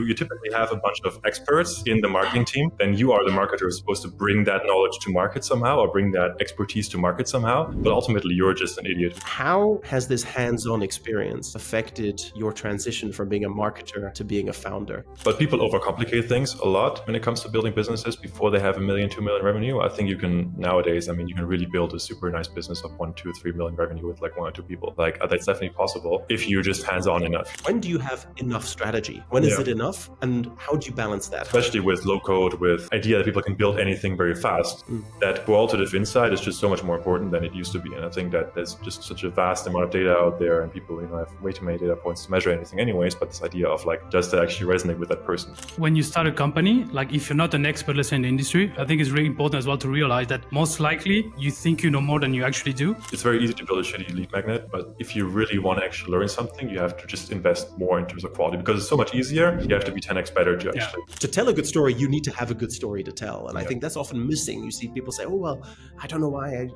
you typically have a bunch of experts in the marketing team. Then you are the marketer who's supposed to bring that knowledge to market somehow, or bring that expertise to market somehow. But ultimately, you're just an idiot. How has this hands-on experience affected your transition from being a marketer to being a founder? But people overcomplicate things a lot when it comes to building businesses before they have $1 million, $2 million revenue. I think you can nowadays, you can really build a super nice business of 1, 2, 3 million revenue with like 1 or 2 people. Like that's definitely possible if you're just hands-on enough. When do you have enough strategy? When is it enough? And how do you balance that? Especially with low code, with idea that people can build anything very fast. That qualitative insight is just so much more important than it used to be. And I think that there's just such a vast amount of data out there, and people have way too many data points to measure anything anyways. But this idea of like, does that actually resonate with that person? When you start a company, like if you're not an expert, let's say in the industry, I think it's really important as well to realize that most likely you think you know more than you actually do. It's very easy to build a shitty lead magnet, but if you really want to actually learn something, you have to just invest more in terms of quality, because it's so much easier. You have to be 10x better to actually. To tell a good story, you need to have a good story to tell. And I think that's often missing. You see people say, oh, well, I don't know why,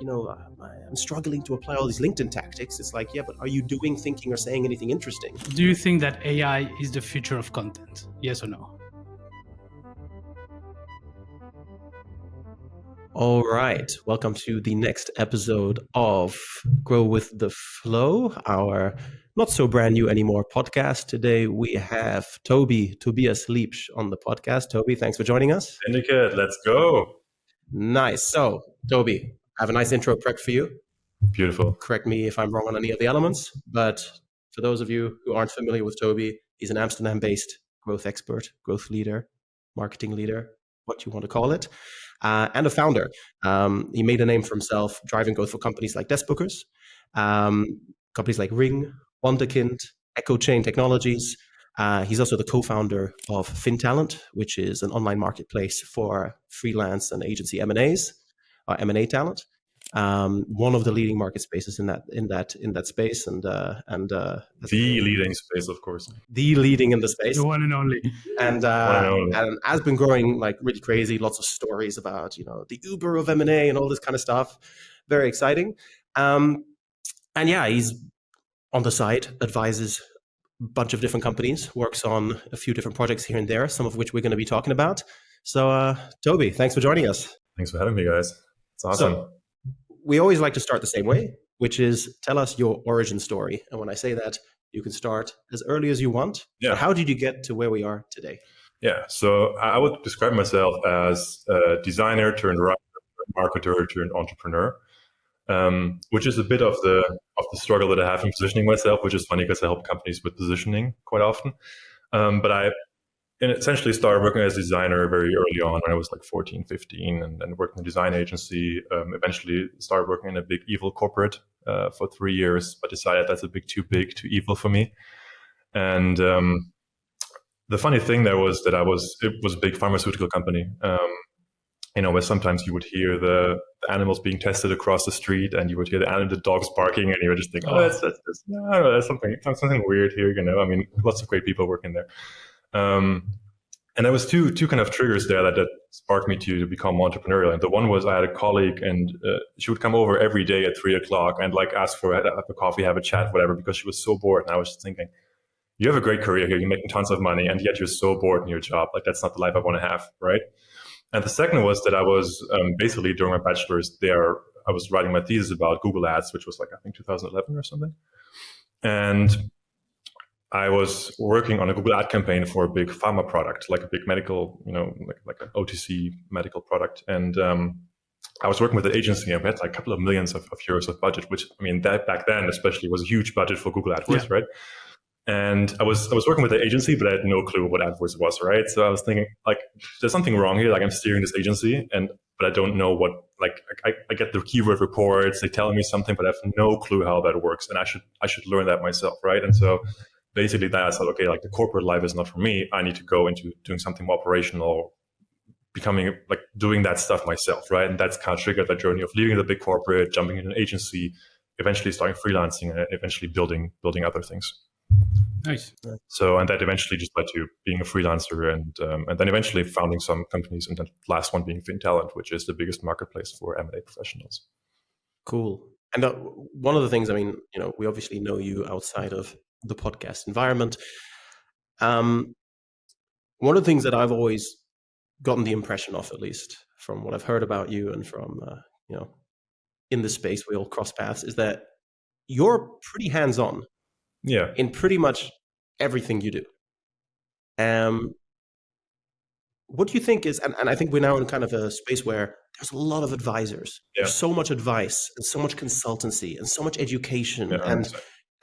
I'm struggling to apply all these LinkedIn tactics. It's like, yeah, but are you doing, thinking, or saying anything interesting? Do you think that AI is the future of content? Yes or no? All right. Welcome to the next episode of Grow with the Flow, our not so brand new anymore podcast. Today we have Tobias Liebsch on the podcast. Tobi, thanks for joining us. Syndicate, let's go. Nice. So, Tobi, I have a nice intro prep for you. Beautiful. Correct me if I'm wrong on any of the elements, but for those of you who aren't familiar with Tobi, he's an Amsterdam-based growth expert, growth leader, marketing leader, what you want to call it, and a founder. He made a name for himself driving growth for companies like Desk Bookers, companies like Ring, Wonderkind, Echo Chain Technologies. He's also the co-founder of FinTalent, which is an online marketplace for freelance and agency M&As, or M&A talent. One of the leading market spaces in that space, and the leading space, of course. The leading in the space, the one and only, and has been growing like really crazy. Lots of stories about the Uber of M&A and all this kind of stuff. Very exciting. And yeah, he's on the side, advises a bunch of different companies, works on a few different projects here and there, some of which we're going to be talking about. So, Tobi, thanks for joining us. Thanks for having me, guys. It's awesome. So, we always like to start the same way, which is tell us your origin story. And when I say that, you can start as early as you want. Yeah. But how did you get to where we are today? Yeah. So I would describe myself as a designer turned writer, marketer turned entrepreneur, which is a bit of the struggle that I have in positioning myself, which is funny because I help companies with positioning quite often. But I essentially started working as a designer very early on when I was like 14, 15, and then worked in a design agency. Eventually started working in a big evil corporate for 3 years, but decided that's a bit too big, too evil for me. And the funny thing there was that it was a big pharmaceutical company, where sometimes you would hear the animals being tested across the street, and you would hear the dogs barking, and you would just think, there's something weird here, lots of great people working there. And there was two kind of triggers there that sparked me to become entrepreneurial. And the one was I had a colleague, and she would come over every day at 3:00 and like ask for a coffee, have a chat, whatever, because she was so bored. And I was just thinking, you have a great career here, you're making tons of money, and yet you're so bored in your job. Like that's not the life I want to have, right? And the second was that I was basically during my bachelor's there, I was writing my thesis about Google Ads, which was like, I think 2011 or something. And I was working on a Google ad campaign for a big pharma product, like a big medical, like an OTC medical product. And I was working with an agency, and we had like a couple of millions of euros of budget, which that back then especially was a huge budget for Google AdWords, right? And I was working with the agency, but I had no clue what AdWords was, right? So I was thinking, like, there's something wrong here. Like, I'm steering this agency, but I don't know what. Like, I get the keyword reports, they tell me something, but I have no clue how that works, and I should learn that myself, right? And so basically, that I said, okay, like the corporate life is not for me. I need to go into doing something more operational, doing that stuff myself, right? And that's kind of triggered that journey of leaving the big corporate, jumping into an agency, eventually starting freelancing, and eventually building other things. Nice. So, and that eventually just led to being a freelancer, and then eventually founding some companies, and the last one being FinTalent, which is the biggest marketplace for M&A professionals. Cool. And one of the things, we obviously know you outside of the podcast environment. One of the things that I've always gotten the impression of, at least from what I've heard about you and from, in this space, we all cross paths, is that you're pretty hands-on in pretty much everything you do. What do you think is, and I think we're now in kind of a space where there's a lot of advisors. There's so much advice and so much consultancy and so much education. And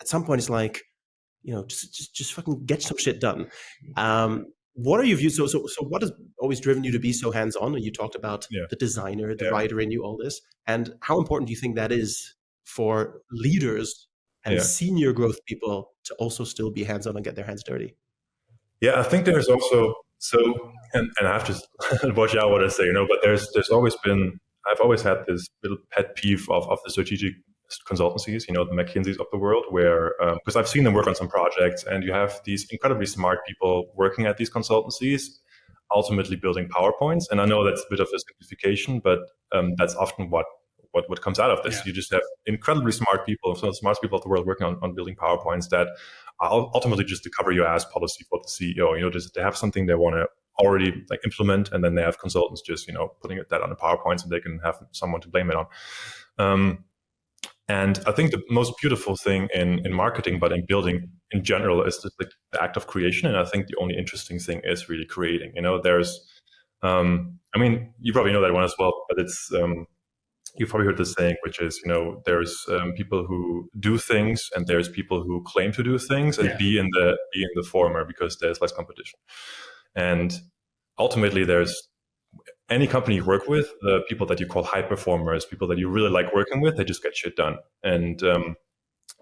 at some point it's like, just fucking get some shit done. What are your views? So what has always driven you to be so hands-on? And you talked about the designer, the writer in you, all this. And how important do you think that is for leaders and senior growth people to also still be hands-on and get their hands dirty? Yeah, I think there's also, and I have to watch out what I say, but there's always been, I've always had this little pet peeve of the strategic consultancies, the McKinseys of the world, where, because I've seen them work on some projects, and you have these incredibly smart people working at these consultancies, ultimately building PowerPoints. And I know that's a bit of a simplification, but that's often what comes out of this. You just have incredibly smart people, some of the smartest people of the world working on building PowerPoints that are ultimately just to cover your ass policy for the CEO. Just they have something they want to already implement, and then they have consultants just putting that on the PowerPoints, and they can have someone to blame it on. And I think the most beautiful thing in marketing, but in building in general, is the act of creation. And I think the only interesting thing is really creating. There's, you probably know that one as well, but it's, you've probably heard the saying, which is, there's people who do things, and there's people who claim to do things, and be in the former because there's less competition. And ultimately, there's any company you work with, the people that you call high performers, people that you really like working with, they just get shit done. And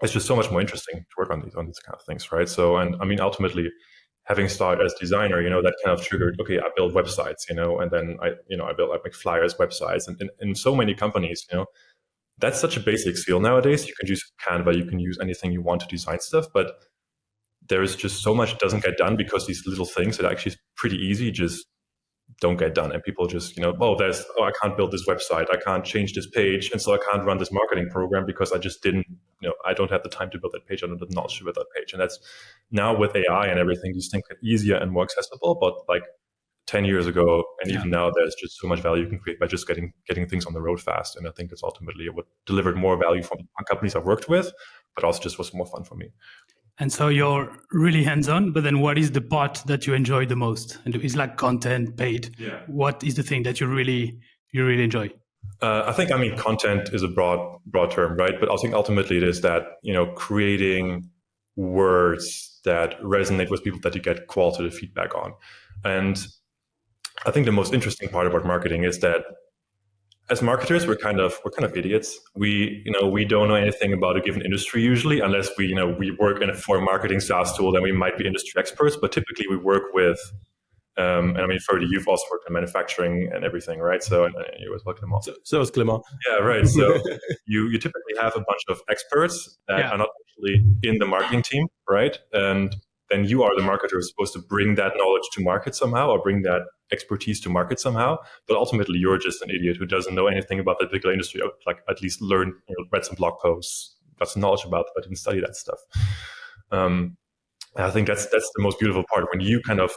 it's just so much more interesting to work on these kind of things, right? So, and ultimately, having started as designer, that kind of triggered, okay, I build websites, and then I build like flyers, websites, and in so many companies, that's such a basic skill nowadays. You can use Canva, you can use anything you want to design stuff, but there is just so much doesn't get done because these little things that actually is pretty easy just don't get done. And people just, I can't build this website, I can't change this page, and so I can't run this marketing program because I just didn't, I don't have the time to build that page, I don't have the knowledge to build that page. And that's now with AI and everything, these things get easier and more accessible. But like 10 years ago, and even now, there's just so much value you can create by just getting things on the road fast. And I think it's ultimately what delivered more value from companies I've worked with, but also just was more fun for me. And so you're really hands-on, but then what is the part that you enjoy the most? And it's like content, paid. Yeah. What is the thing that you really enjoy? I think, content is a broad term, right? But I think ultimately it is that, creating words that resonate with people that you get qualitative feedback on. And I think the most interesting part about marketing is that as marketers, we're kind of idiots. We don't know anything about a given industry usually, unless we work for a marketing SaaS tool, then we might be industry experts. But typically we work with, Ferdy, you've also worked in manufacturing and everything, right? So, and you as well, Clément. So is Clément. Yeah, right. So you typically have a bunch of experts that are not actually in the marketing team, right? And then you are the marketer who's supposed to bring that knowledge to market somehow, or bring that expertise to market somehow. But ultimately, you're just an idiot who doesn't know anything about that particular industry, like at least read some blog posts, got some knowledge about it, but didn't study that stuff. I think that's the most beautiful part, when you kind of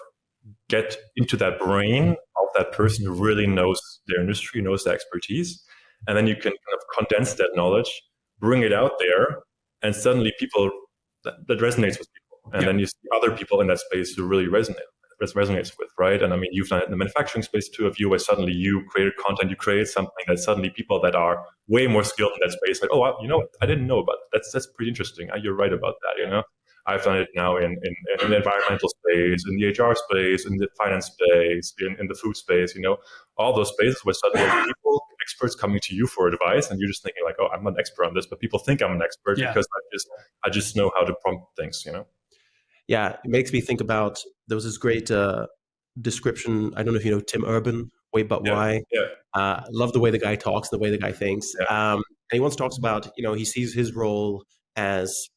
get into that brain of that person who really knows their industry, knows their expertise, and then you can kind of condense that knowledge, bring it out there, and suddenly that resonates with people. And then you see other people in that space who really resonates with, right? And you've done it in the manufacturing space too, of you, where suddenly you created content, you created something that suddenly people that are way more skilled in that space, like, I didn't know about that. That's pretty interesting. You're right about that, I've done it now in the environmental space, in the HR space, in the finance space, in the food space, all those spaces where suddenly people, experts coming to you for advice, and you're just thinking like, I'm not an expert on this, but people think I'm an expert because I just know how to prompt things, Yeah, it makes me think about, there was this great description, I don't know if you know Tim Urban, Wait But Why. Yeah. Love the way the guy talks, the way the guy thinks. Yeah. And he once talks about, he sees his role as,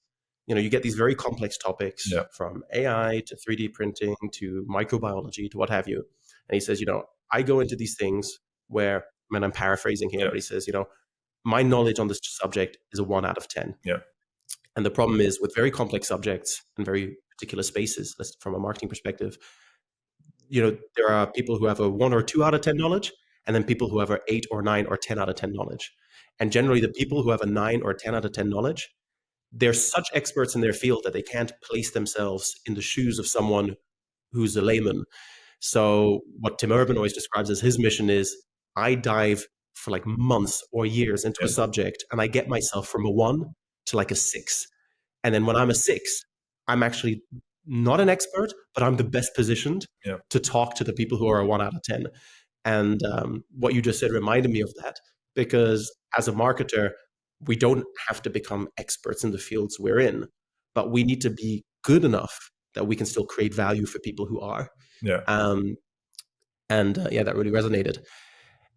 you get these very complex topics from AI to 3D printing to microbiology to what have you. And he says, I go into these things where, I'm paraphrasing here, but he says, my knowledge on this subject is a 1 out of 10. Yeah. And the problem is with very complex subjects and very particular spaces, from a marketing perspective, there are people who have a 1 or 2 out of 10 knowledge, and then people who have a 8 or 9 or 10 out of 10 knowledge. And generally, the people who have a 9 or 10 out of 10 knowledge, they're such experts in their field that they can't place themselves in the shoes of someone who's a layman. So what Tim Urban always describes as his mission is, I dive for like months or years into a subject, and I get myself from a 1 to like a 6. And then when I'm a 6, I'm actually not an expert, but I'm the best positioned to talk to the people who are a 1 out of 10. And what you just said reminded me of that, because as a marketer, we don't have to become experts in the fields we're in, but we need to be good enough that we can still create value for people who are. Yeah. That really resonated.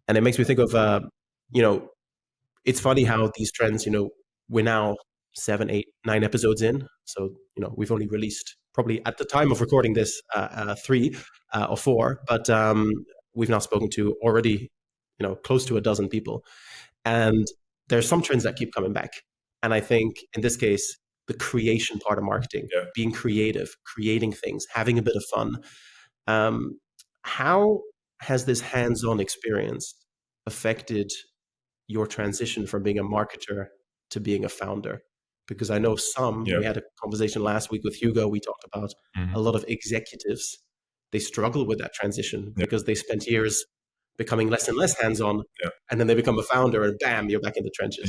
And it makes me think of, it's funny how these trends, we're now 7, 8, 9 episodes in. So, we've only released probably at the time of recording this 3 or 4, but we've now spoken to already, close to a dozen people. And there's some trends that keep coming back. And I think in this case, the creation part of marketing, being creative, creating things, having a bit of fun. How has this hands-on experience affected your transition from being a marketer to being a founder? Because I know we had a conversation last week with Hugo, we talked about a lot of executives, they struggle with that transition because they spent years becoming less and less hands-on, and then they become a founder and bam, you're back in the trenches.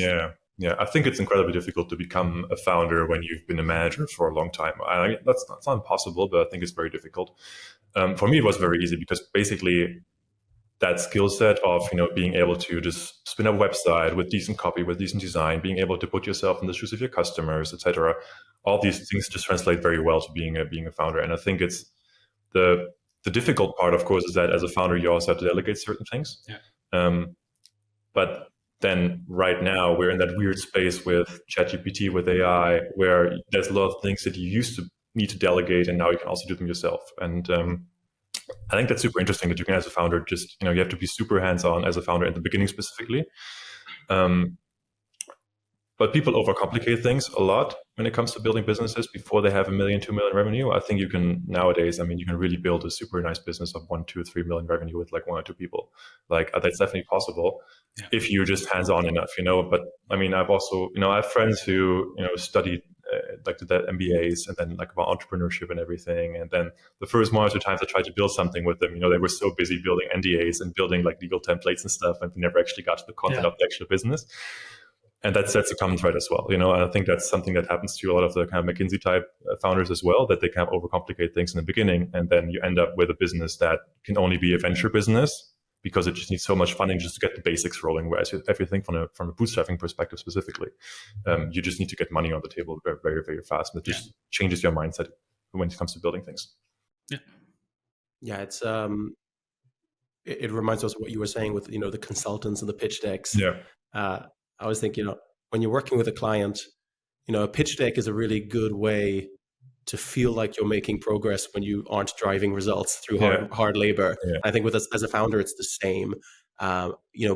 Yeah, I think it's incredibly difficult to become a founder when you've been a manager for a long time. That's not impossible, but I think it's very difficult. For me, it was very easy because basically that skill set of being able to just spin up a website with decent copy, with decent design, being able to put yourself in the shoes of your customers, etc. All these things just translate very well to being a founder. And I think it's the difficult part, of course, is that as a founder you also have to delegate certain things. But then right now we're in that weird space with ChatGPT, with AI, where there's a lot of things that you used to need to delegate, and now you can also do them yourself. And I think that's super interesting that you can, as a founder, just, you have to be super hands-on as a founder in the beginning specifically. But people overcomplicate things a lot when it comes to building businesses before they have 1 million, 2 million revenue. I think you can nowadays, you can really build a super nice business of 1, 2, 3 million revenue with like 1 or 2 people. Like that's definitely possible if you're just hands-on enough, But I've also, I have friends who, studied like did that MBAs and then like about entrepreneurship and everything. And then the first 1 or 2 times I tried to build something with them, they were so busy building NDAs and building like legal templates and stuff, and never actually got to the content of the actual business. And that's a common thread as well, And I think that's something that happens to a lot of the kind of McKinsey type founders as well, that they kind of overcomplicate things in the beginning, and then you end up with a business that can only be a venture business because it just needs so much funding just to get the basics rolling. Whereas everything from a bootstrapping perspective specifically, you just need to get money on the table very, very, very fast, and it just changes your mindset when it comes to building things. It's it reminds us of what you were saying with the consultants and the pitch decks. I was thinking, when you're working with a client, a pitch deck is a really good way to feel like you're making progress when you aren't driving results through hard labor. I think with us as a founder, it's the same.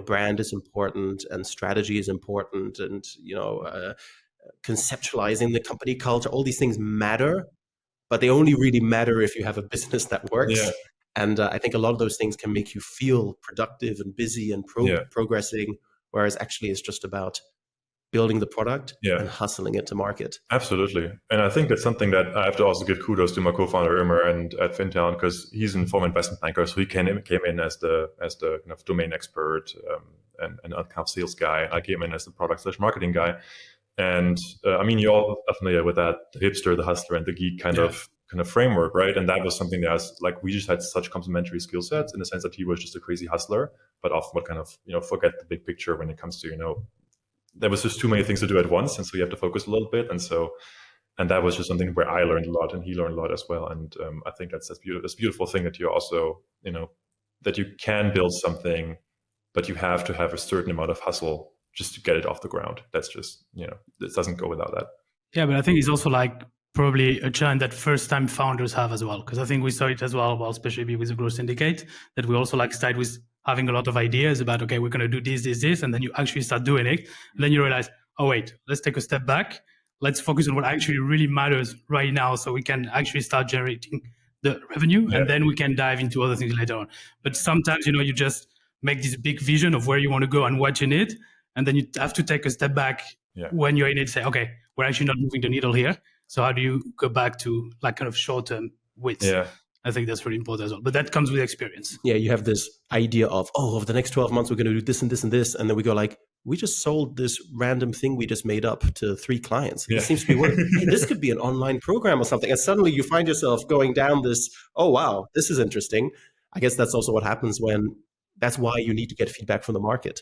Brand is important, and strategy is important, and conceptualizing the company culture. All these things matter, but they only really matter if you have a business that works. And I think a lot of those things can make you feel productive and busy and progressing. Whereas actually it's just about building the product and hustling it to market. Absolutely. And I think that's something that I have to also give kudos to my co-founder Ömer and at FinTown, because he's a former investment banker. So he came in as the kind of domain expert and kind of sales guy. I came in as the product/marketing guy. And you're all familiar with that, the hipster, the hustler, and the geek kind of framework, right? And that was something that was like, we just had such complementary skill sets in the sense that he was just a crazy hustler, but often would kind of, forget the big picture when it comes to, there was just too many things to do at once. And so you have to focus a little bit. And that was just something where I learned a lot and he learned a lot as well. And I think that's beautiful. It's a beautiful thing that you also, that you can build something, but you have to have a certain amount of hustle just to get it off the ground. That's just, it doesn't go without that. Yeah, but I think it's also like probably a challenge that first-time founders have as well, because I think we saw it as well, especially with the Growth Syndicate, that we also started with having a lot of ideas about, okay, we're going to do this, and then you actually start doing it. And then you realize, oh, wait, let's take a step back. Let's focus on what actually really matters right now so we can actually start generating the revenue, and then we can dive into other things later on. But sometimes, you just make this big vision of where you want to go and what you need, and then you have to take a step back when you're in it, say, okay, we're actually not moving the needle here. So how do you go back to like kind of short-term wits? Yeah. I think that's really important as well. But that comes with experience. Yeah, you have this idea of, over the next 12 months, we're going to do this and this and this. And then we go like, we just sold this random thing we just made up to 3 clients. It seems to be working. Hey, this could be an online program or something. And suddenly you find yourself going down this, oh, wow, this is interesting. I guess that's also what happens that's why you need to get feedback from the market.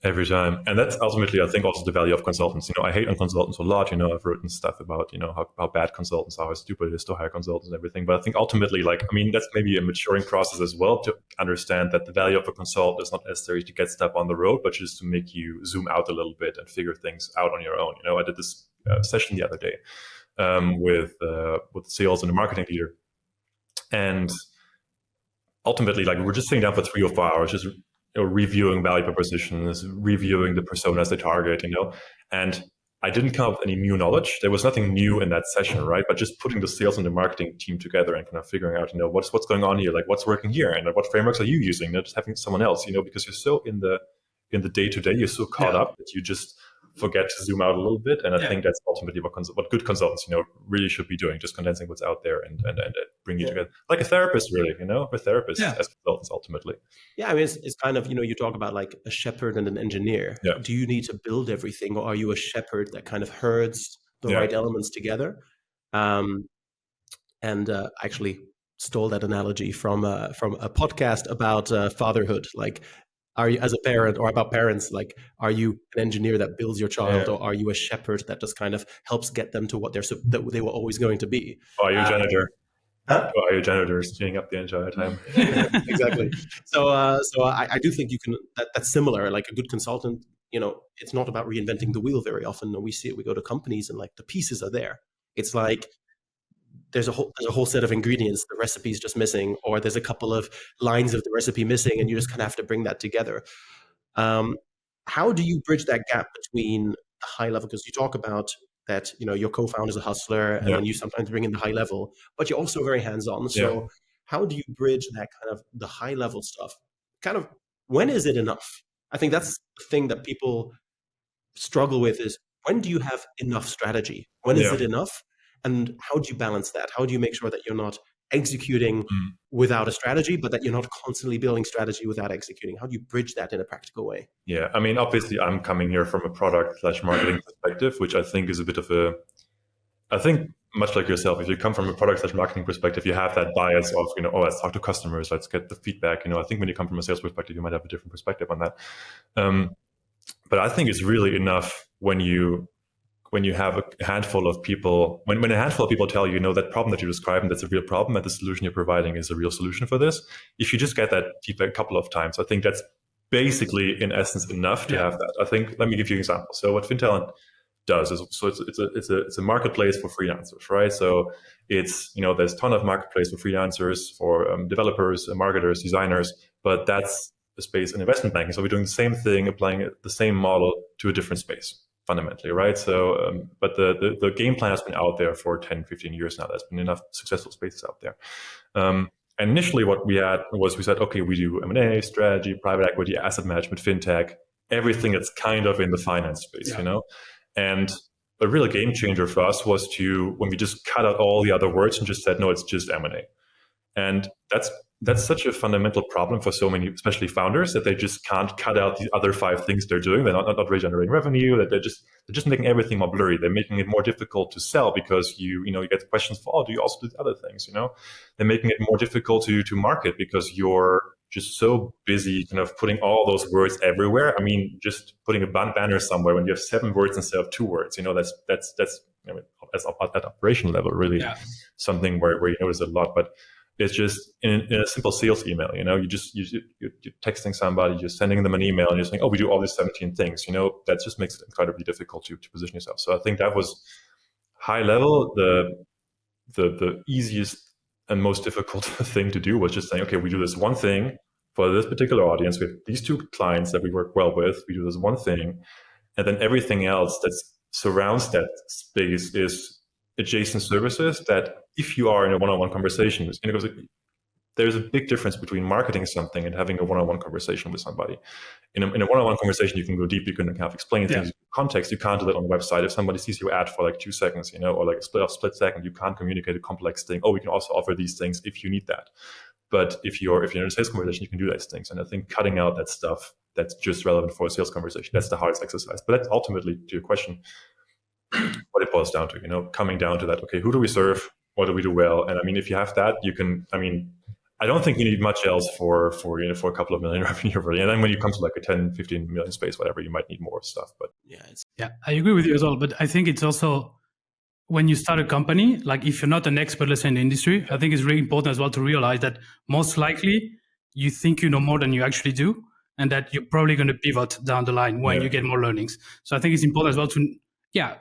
Every time. And that's ultimately, I think, also the value of consultants. I hate on consultants a lot. I've written stuff about, how bad consultants are, how stupid it is to hire consultants and everything. But I think ultimately, that's maybe a maturing process as well, to understand that the value of a consultant is not necessarily to get stuff on the road, but just to make you zoom out a little bit and figure things out on your own. I did this session the other day with sales and a marketing leader. And ultimately, we were just sitting down for 3 or 4 hours, just reviewing value propositions, reviewing the personas they target, and I didn't come up with any new knowledge. There was nothing new in that session, right? But just putting the sales and the marketing team together and kind of figuring out, what's going on here, what's working here, and what frameworks are you using? Just having someone else, because you're so in the day-to-day, you're so caught up that you just forget to zoom out a little bit. And I think that's ultimately what good consultants, really should be doing, just condensing what's out there and bring you together. Like a therapist, really, a therapist as consultants ultimately. Yeah, I mean, it's kind of, you talk about like a shepherd and an engineer. Yeah. Do you need to build everything, or are you a shepherd that kind of herds the right elements together? And actually stole that analogy from a podcast about fatherhood. Like, are you, as a parent, or about parents, are you an engineer that builds your child, or are you a shepherd that just kind of helps get them to what that they were always going to be? Or are you a janitor? Or are you janitors cleaning up the entire time? Exactly. So I do think you can. That's similar. Like a good consultant, it's not about reinventing the wheel very often. We see it. We go to companies and the pieces are there. It's like there's a whole set of ingredients, the recipe's just missing, or there's a couple of lines of the recipe missing, and you just kind of have to bring that together. How do you bridge that gap between the high level? Because you talk about that, your co-founder's a hustler, and then you sometimes bring in the high level, but you're also very hands-on. So how do you bridge that kind of the high level stuff? Kind of, when is it enough? I think that's the thing that people struggle with, is when do you have enough strategy? When is it enough? And how do you balance that? How do you make sure that you're not executing without a strategy, but that you're not constantly building strategy without executing? How do you bridge that in a practical way? Yeah, I mean, obviously, I'm coming here from a product/marketing perspective, which I think is a bit of I think much like yourself, if you come from a product/marketing perspective, you have that bias of, let's talk to customers, let's get the feedback. I think when you come from a sales perspective, you might have a different perspective on that. But I think it's really enough when you have a handful of people, when a handful of people tell you, that problem that you're describing, that's a real problem, and the solution you're providing is a real solution for this. If you just get that feedback a couple of times, I think that's basically, in essence, enough to have that. I think, let me give you an example. So what FinTalent does is, it's a marketplace for freelancers, right? So it's, there's a ton of marketplace for freelancers, for developers, marketers, designers, but that's the space in investment banking. So we're doing the same thing, applying the same model to a different space, fundamentally, right? So, but the game plan has been out there for 10, 15 years now. There's been enough successful spaces out there. And initially what we had was, we said, okay, we do M&A, strategy, private equity, asset management, fintech, everything that's kind of in the finance space, And a real game changer for us was when we just cut out all the other words and just said, no, it's just M&A. And that's such a fundamental problem for so many, especially founders, that they just can't cut out the other 5 things they're doing. They're not really generating revenue. That they're just making everything more blurry. They're making it more difficult to sell because you get questions for, do you also do the other things? They're making it more difficult to market because you're just so busy kind of putting all those words everywhere. I mean, just putting a banner somewhere when you have 7 words instead of 2 words, that's at that operational level, really something where you notice a lot. But it's just in a simple sales email, you're texting somebody, you're sending them an email, and you're saying, oh, we do all these 17 things, that just makes it incredibly difficult to position yourself. So I think that was high level. The easiest and most difficult thing to do was just saying, okay, we do this one thing for this particular audience. We have these 2 clients that we work well with. We do this one thing. And then everything else that surrounds that space is adjacent services that if you are in a one-on-one conversation, there's a big difference between marketing something and having a one-on-one conversation with somebody. In a one-on-one conversation, you can go deep, you can kind of explain things in context. You can't do that on the website. If somebody sees your ad for like 2 seconds, or like a split second, you can't communicate a complex thing. Oh, we can also offer these things if you need that. But if you're in a sales conversation, you can do those things. And I think cutting out that stuff that's just relevant for a sales conversation, that's the hardest exercise. But that's ultimately, to your question, what it boils down to, coming down to that, okay, who do we serve? What do we do well? And I mean, if you have that, you can, I don't think you need much else for a couple of million revenue really. And then when you come to like a 10, 15 million space, whatever, you might need more stuff. But I agree with you as well. But I think it's also when you start a company, like if you're not an expert, let's say in the industry, I think it's really important as well to realize that most likely you think you know more than you actually do, and that you're probably going to pivot down the line when you get more learnings. So I think it's important as well to,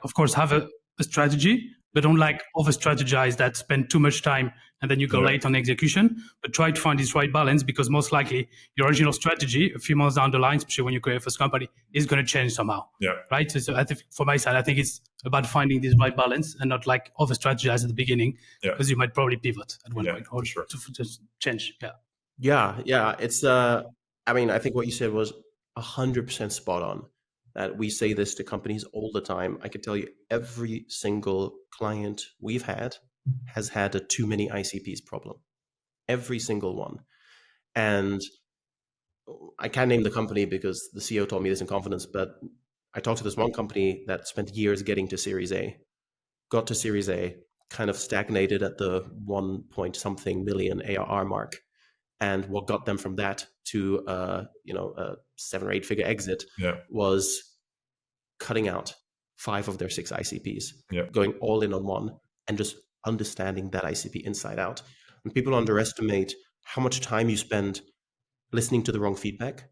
of course, have a strategy, but don't like over strategize that, spend too much time and then you go late on execution, but try to find this right balance, because most likely your original strategy a few months down the line, especially when you create a first company, is going to change somehow. Right. So I think for my side, I think it's about finding this right balance and not like over strategize at the beginning, because you might probably pivot at one point or to just change. It's I think what you said was 100% spot on. That we say this to companies all the time. I can tell you every single client we've had has had a too many ICPs problem. Every single one. And I can't name the company because the CEO told me this in confidence, but I talked to this one company that spent years getting to Series A, got to Series A, kind of stagnated at the 1 point something million ARR mark. And what got them from that to a 7 or 8 figure exit was cutting out 5 of their 6 ICPs, going all in on one, and just understanding that ICP inside out. And people underestimate how much time you spend listening to the wrong feedback,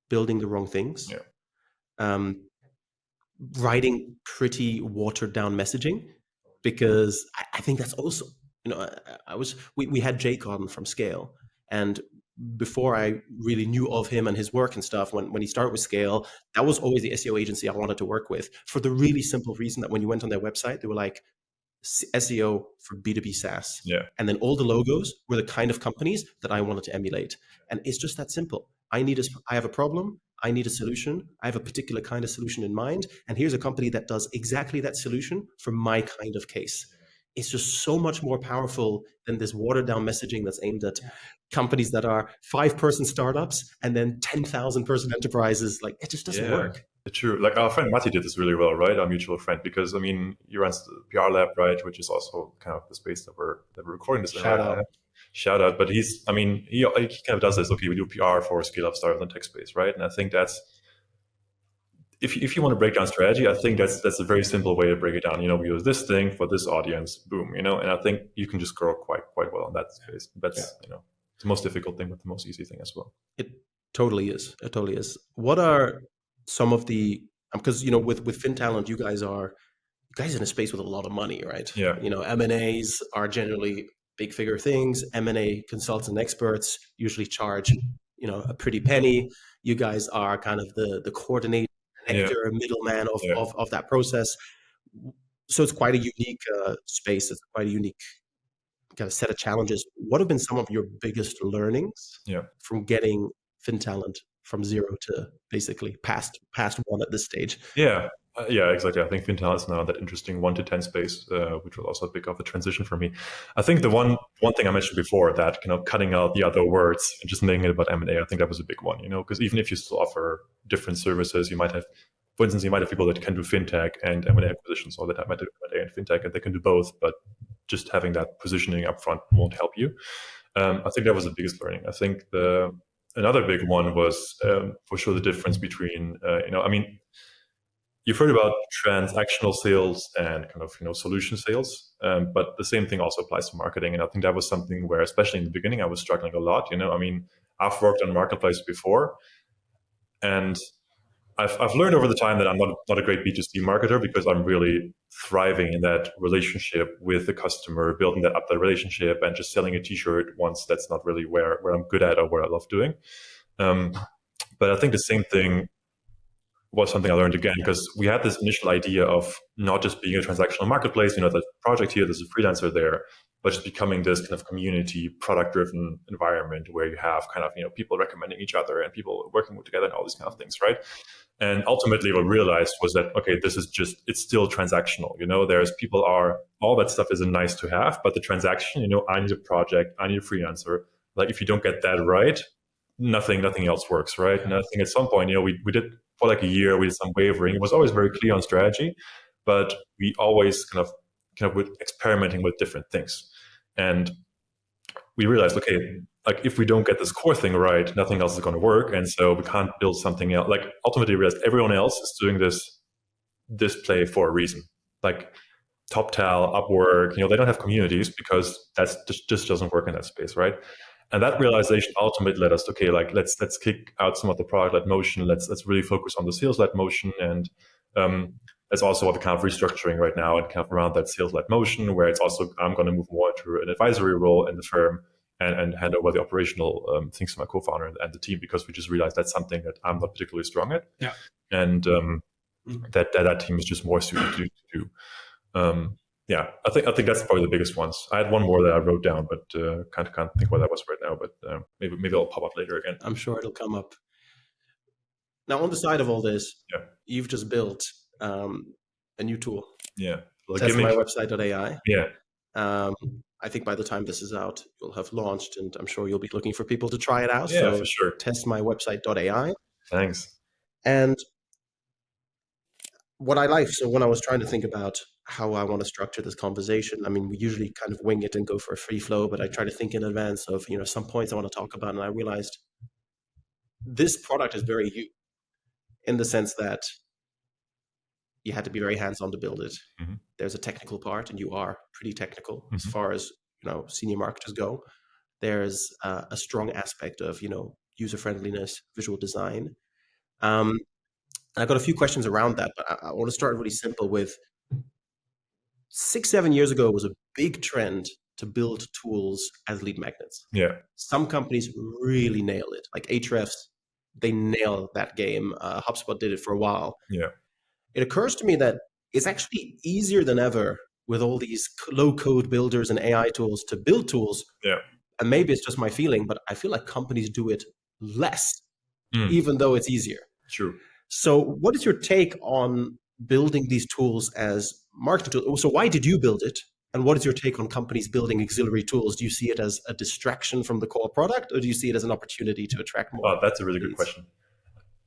building the wrong things, writing pretty watered down messaging, because I think that's also, we had Jake on from Scale. And before I really knew of him and his work and stuff, when he started with Scale, that was always the SEO agency I wanted to work with, for the really simple reason that when you went on their website, they were like, SEO for B2B SaaS. And then all the logos were the kind of companies that I wanted to emulate. And it's just that simple. I have a problem. I need a solution. I have a particular kind of solution in mind. And here's a company that does exactly that solution for my kind of case. It's just so much more powerful than this watered down messaging that's aimed at companies that are 5-person startups and then 10,000 person enterprises. Like, it just doesn't work. True. Like our friend Matti did this really well, right? Our mutual friend, because he runs the PR lab, right? Which is also kind of the space that we're recording this in. Shout out. But he kind of does this. Okay, we do PR for scale up startups in the tech space, right? And I think that's, if you want to break down strategy, I think that's a very simple way to break it down. We use this thing for this audience, boom, and I think you can just grow quite well on that space. That's the most difficult thing, but the most easy thing as well. It totally is. What are some of the, because with FinTalent, you guys in a space with a lot of money, right? M&As are generally big figure things. M&A consultants and experts usually charge a pretty penny. You guys are kind of the coordinator, middleman of that process. So it's quite a unique space. It's quite a unique kind of set of challenges. What have been some of your biggest learnings from getting FinTalent from 0 to basically past 1 at this stage? Exactly. I think FinTalent is now that interesting 1 to 10 space, which was also a big of a transition for me. I think the one thing I mentioned before, that cutting out the other words and just making it about M&A, I think that was a big one. Because even if you still offer different services, you might have people that can do fintech and M&A acquisitions, or that might do M&A and fintech, and they can do both. But just having that positioning up front won't help you. I think that was the biggest learning. I think another big one was for sure the difference between you've heard about transactional sales and kind of solution sales, but the same thing also applies to marketing. And I think that was something where, especially in the beginning, I was struggling a lot. I've worked on marketplace before, and I've learned over the time that I'm not a great B2C marketer, because I'm really thriving in that relationship with the customer, building that relationship, and just selling a t-shirt once, that's not really where I'm good at or what I love doing. But I think the same thing was something I learned again, because we had this initial idea of not just being a transactional marketplace, there's a project here, there's a freelancer there, but just becoming this kind of community, product-driven environment where you have kind of, people recommending each other and people working together and all these kind of things, right? And ultimately what we realized was that, okay, it's still transactional. All that stuff is a nice to have, but the transaction, I need a project, I need a freelancer. Like if you don't get that right, nothing else works, right? And I think at some point, we did for like a year, we did some wavering. It was always very clear on strategy, but we always kind of with experimenting with different things. And we realized, okay, like if we don't get this core thing right, nothing else is going to work. And so we can't build something else. Like ultimately we realized everyone else is doing this play for a reason. Like TopTal, Upwork, they don't have communities because that's just doesn't work in that space, right? And that realization ultimately led us to, okay, like let's kick out some of the product-led motion. Let's really focus on the sales-led motion. And that's also what we're kind of restructuring right now, and kind of around that sales-led motion, where it's also, I'm going to move more into an advisory role in the firm and hand over the operational things to my co-founder and the team, because we just realized that's something that I'm not particularly strong at. Yeah. And that team is just more suited to do. Yeah, I think that's probably the biggest ones. I had one more that I wrote down, but can't think what that was right now. But maybe it'll pop up later again. I'm sure it'll come up. Now, on the side of all this, you've just built a new tool. Yeah, testmywebsite.ai. Yeah. I think by the time this is out, you'll have launched, and I'm sure you'll be looking for people to try it out. Yeah, so for sure. Testmywebsite.ai. Thanks. And what I like, so when I was trying to think about how I want to structure this conversation, I mean, we usually kind of wing it and go for a free flow, but I try to think in advance of, some points I want to talk about. And I realized this product is very you, in the sense that you had to be very hands-on to build it. Mm-hmm. There's a technical part, and you are pretty technical as far as, senior marketers go. There's a strong aspect of, user-friendliness, visual design. I've got a few questions around that, but I want to start really simple with 6-7 years ago, it was a big trend to build tools as lead magnets. Yeah. Some companies really nail it. Like Ahrefs, they nail that game. HubSpot did it for a while. Yeah. It occurs to me that it's actually easier than ever with all these low-code builders and AI tools to build tools. Yeah. And maybe it's just my feeling, but I feel like companies do it less, even though it's easier. True. So what is your take on building these tools as marketing tools? So why did you build it? And what is your take on companies building auxiliary tools? Do you see it as a distraction from the core product, or do you see it as an opportunity to attract more? Oh, that's a really good question.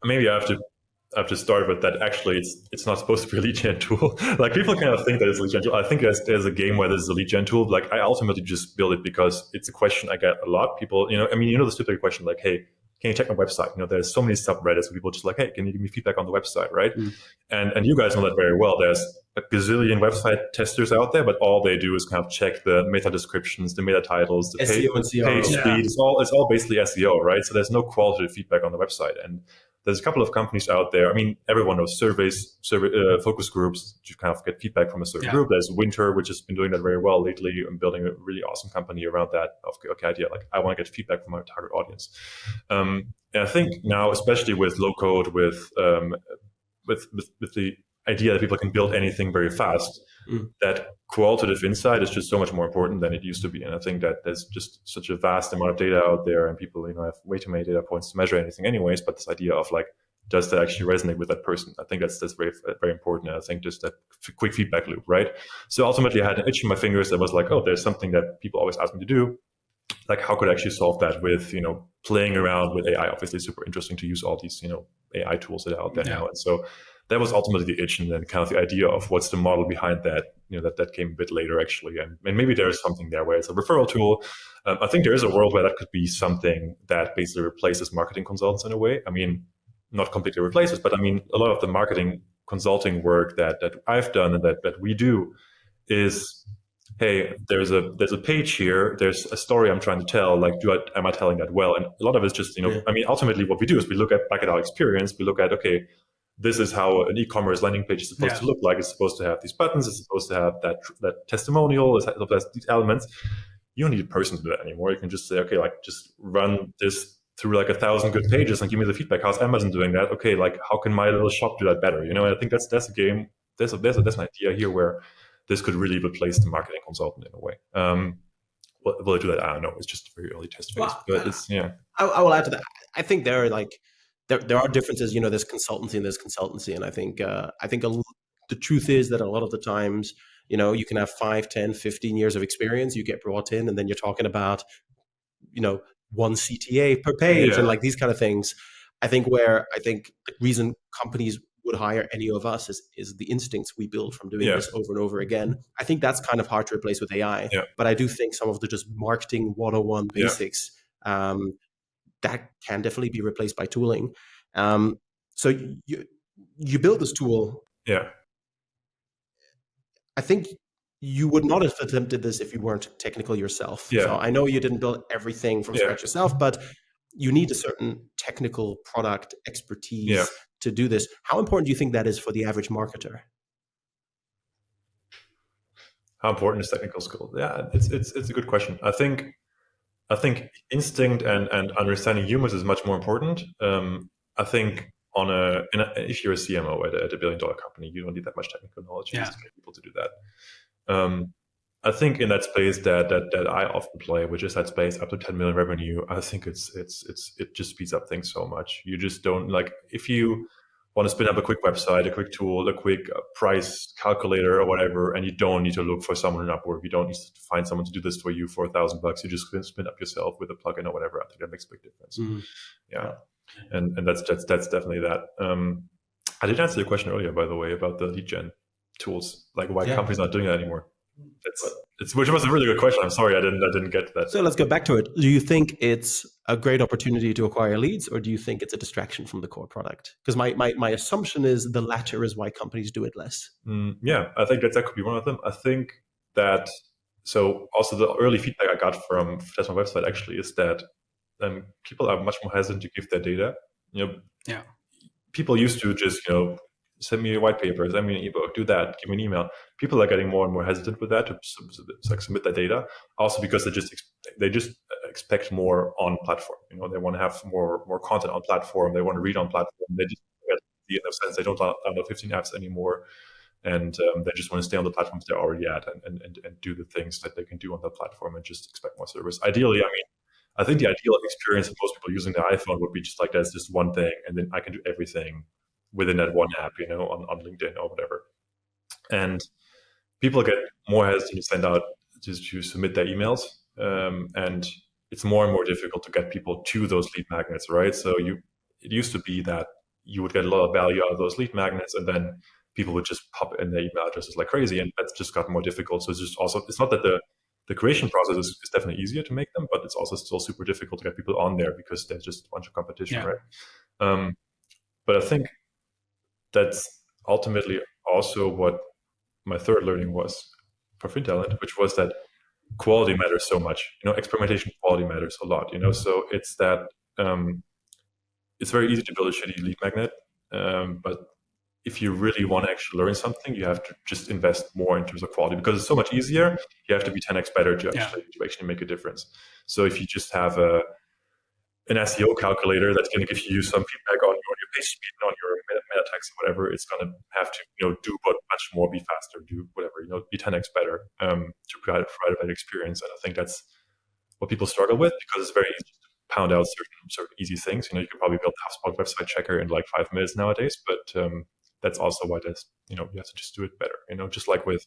Maybe I have to start with that. Actually, it's not supposed to be a lead gen tool. Like people kind of think that it's a lead gen tool. I think there's a game where there's a lead gen tool. Like I ultimately just build it because it's a question I get a lot. People, the stupid question like, hey, can you check my website? There's so many subreddits where people just like, hey, can you give me feedback on the website, right? And you guys know that very well. There's a gazillion website testers out there, but all they do is kind of check the meta descriptions, the meta titles, the SEO and CRO. page speed. It's all basically SEO, right? So there's no qualitative feedback on the website. And there's a couple of companies out there. I mean, everyone knows surveys, focus groups. You kind of get feedback from a certain group. There's Winter, which has been doing that very well lately and building a really awesome company around that. Okay, idea. Like I want to get feedback from my target audience. And I think now, especially with low code, with the idea that people can build anything very fast, that qualitative insight is just so much more important than it used to be. And I think that there's just such a vast amount of data out there, and people, have way too many data points to measure anything anyways. But this idea of like, does that actually resonate with that person? I think that's very, very important. And I think just that quick feedback loop, right? So ultimately I had an itch in my fingers that was like, oh, there's something that people always ask me to do. Like how could I actually solve that with, playing around with AI? Obviously super interesting to use all these, AI tools that are out there now. And so that was ultimately the itch, and then kind of the idea of what's the model behind that, that came a bit later actually. And maybe there's something there where it's a referral tool. I think there is a world where that could be something that basically replaces marketing consultants in a way. I mean, not completely replaces, but I mean, a lot of the marketing consulting work that I've done and that we do is, hey, there's a page here, there's a story I'm trying to tell, like, am I telling that well? And a lot of it's just, I mean, ultimately what we do is we look back at our experience, we look at, okay, this is how an e-commerce landing page is supposed to look like. It's supposed to have these buttons. It's supposed to have that testimonial. It has these elements. You don't need a person to do that anymore. You can just say, okay, like just run this through like 1,000 good pages and give me the feedback. How's Amazon doing that? Okay, like how can my little shop do that better? And I think that's a game. There's an idea here where this could really replace the marketing consultant in a way. Will it do that? I don't know. It's just a very early test phase, but it's I will add to that. I think there are differences. There's consultancy and there's consultancy, and I think the truth is that a lot of the times, you can have 5, 10, 15 years of experience. You get brought in, and then you're talking about, one CTA per page and like these kind of things. I think the reason companies would hire any of us is the instincts we build from doing this over and over again. I think that's kind of hard to replace with AI, but I do think some of the just marketing 101 basics, that can definitely be replaced by tooling. So you build this tool. Yeah. I think you would not have attempted this if you weren't technical yourself. Yeah. So I know you didn't build everything from scratch yourself, but you need a certain technical product expertise to do this. How important do you think that is for the average marketer? How important is technical skill? Yeah, it's a good question. I think instinct and understanding humans is much more important. I think if you're a CMO at a $1 billion company, you don't need that much technical knowledge. You just get people to do that. I think in that space that I often play, which is that space up to 10 million revenue, I think it just speeds up things so much. You just don't if you want to spin up a quick website, a quick tool, a quick price calculator or whatever, and you don't need to look for someone in Upwork. You don't need to find someone to do this for you for $1,000. You just spin up yourself with a plugin or whatever. I think that makes a big difference. Yeah. And that's definitely that. I did answer your question earlier, by the way, about the lead gen tools, like why companies not doing that anymore. Which was a really good question. I'm sorry I didn't get to that. So let's go back to it. Do you think it's a great opportunity to acquire leads, or do you think it's a distraction from the core product? Because my assumption is the latter is why companies do it less. I think that could be one of them. I think that, so also the early feedback I got from Test My Website actually is that people are much more hesitant to give their data. People used to just send me a white paper, send me an ebook, do that, give me an email. People are getting more and more hesitant with that to submit their data. Also because they just expect more on platform. They want to have more content on platform. They want to read on platform. They just in a sense they don't download 15 apps anymore, and they just want to stay on the platforms they're already at and do the things that they can do on the platform and just expect more service. Ideally, I think the ideal experience of most people using the iPhone would be just like there's just one thing, and then I can do everything within that one app, on LinkedIn or whatever. And people get more hesitant to send out, just to submit their emails. And it's more and more difficult to get people to those lead magnets, right? So it used to be that you would get a lot of value out of those lead magnets, and then people would just pop in their email addresses like crazy, and that's just got more difficult. So it's not that the creation process is definitely easier to make them, but it's also still super difficult to get people on there because there's just a bunch of competition, right? But I think that's ultimately also what my third learning was for FinTalent, which was that quality matters so much. Experimentation quality matters a lot. So it's that it's very easy to build a shitty lead magnet, but if you really want to actually learn something, you have to just invest more in terms of quality because it's so much easier. You have to be 10x better to actually make a difference. So if you just have an SEO calculator that's going to give you some feedback on your page speed and on your meta text or whatever, it's going to have to do much more, be faster, do whatever, be 10x better to provide a better experience. And I think that's what people struggle with because it's very easy to pound out certain easy things. You can probably build a HubSpot website checker in like 5 minutes nowadays, but that's also why there's you have to just do it better. Just like with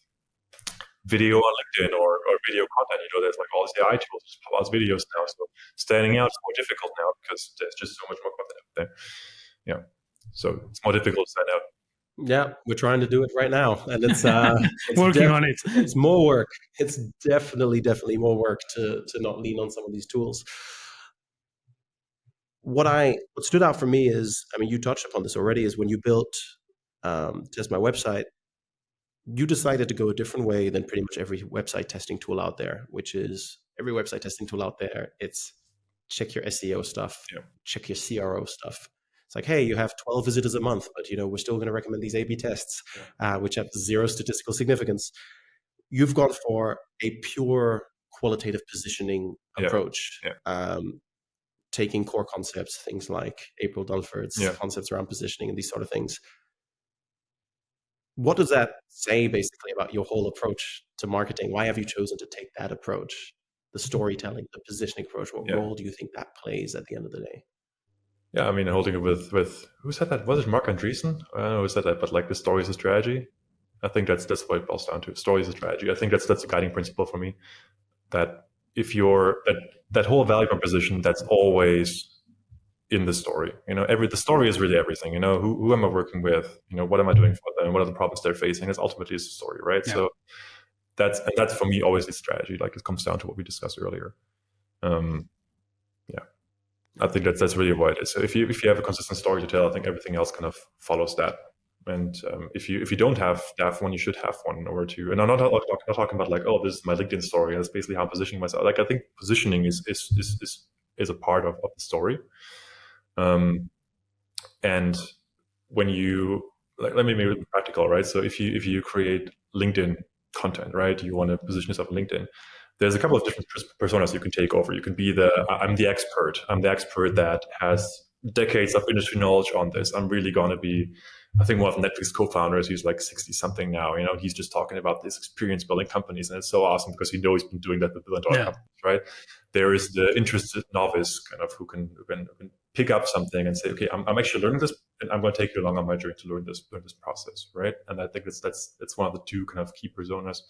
video on LinkedIn or video content, there's like all these AI tools just pop out videos now. So standing out is more difficult now because there's just so much more content out there. Yeah. So it's more difficult to stand out. Yeah, we're trying to do it right now. And it's working on it. It's more work. It's definitely more work to not lean on some of these tools. What stood out for me is, you touched upon this already, is when you built Test My Website, you decided to go a different way than pretty much every website testing tool out there, which is every website testing tool out there. It's check your SEO stuff, check your CRO stuff. It's like, hey, you have 12 visitors a month, but we're still going to recommend these A/B tests, which have zero statistical significance. You've gone for a pure qualitative positioning approach. taking core concepts, things like April Dunford's concepts around positioning and these sort of things. What does that say basically about your whole approach to marketing? Why have you chosen to take that approach, the storytelling, the positioning approach? What role do you think that plays at the end of the day? Yeah, I mean, holding it with who said that? Was it Mark Andreessen? I don't know who said that, but like the story is a strategy. I think that's what it boils down to. Story is a strategy. I think that's a guiding principle for me. That if you're that whole value proposition, that's always in the story. The story is really everything. Who am I working with? What am I doing for them? What are the problems they're facing? It's ultimately a story, right? Yeah. So that's for me always the strategy. Like it comes down to what we discussed earlier. I think that's really what it is. So if you have a consistent story to tell, I think everything else kind of follows that. And if you don't have one, you should have one in order to. And I'm not talking about like, oh, this is my LinkedIn story. That's basically how I'm positioning myself. Like I think positioning is a part of the story. And when you let me make it practical, right? So if you create LinkedIn content, right, you want to position yourself on LinkedIn. There's a couple of different personas you can take over. You can be I'm the expert that has decades of industry knowledge on this. I'm really going to be, I think one of Netflix co-founders, he's like 60 something now, he's just talking about this experience building companies. And it's so awesome because he's been doing that with billion-dollar companies, right? There is the interested novice kind of who can pick up something and say, okay, I'm actually learning this and I'm going to take you along on my journey to learn this process, right? And I think that's one of the two kind of key personas.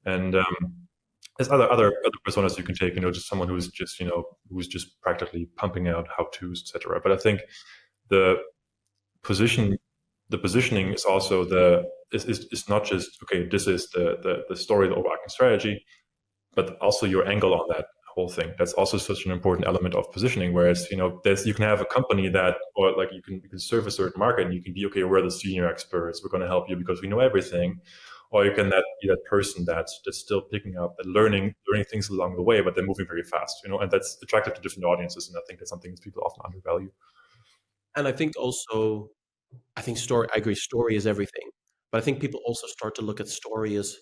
And there's other personas you can take, just someone who's just practically pumping out how-tos, etc. But I think the positioning is also is not just, okay, this is the story, the overarching strategy, but also your angle on that whole thing. That's also such an important element of positioning. Whereas, you can have a company or like you can serve a certain market and you can be, okay, we're the senior experts, we're going to help you because we know everything. Or you can be that person that's still picking up and learning things along the way, but they're moving very fast, and that's attractive to different audiences. And I think that's something that people often undervalue. And I think also, I agree, story is everything. But I think people also start to look at story as,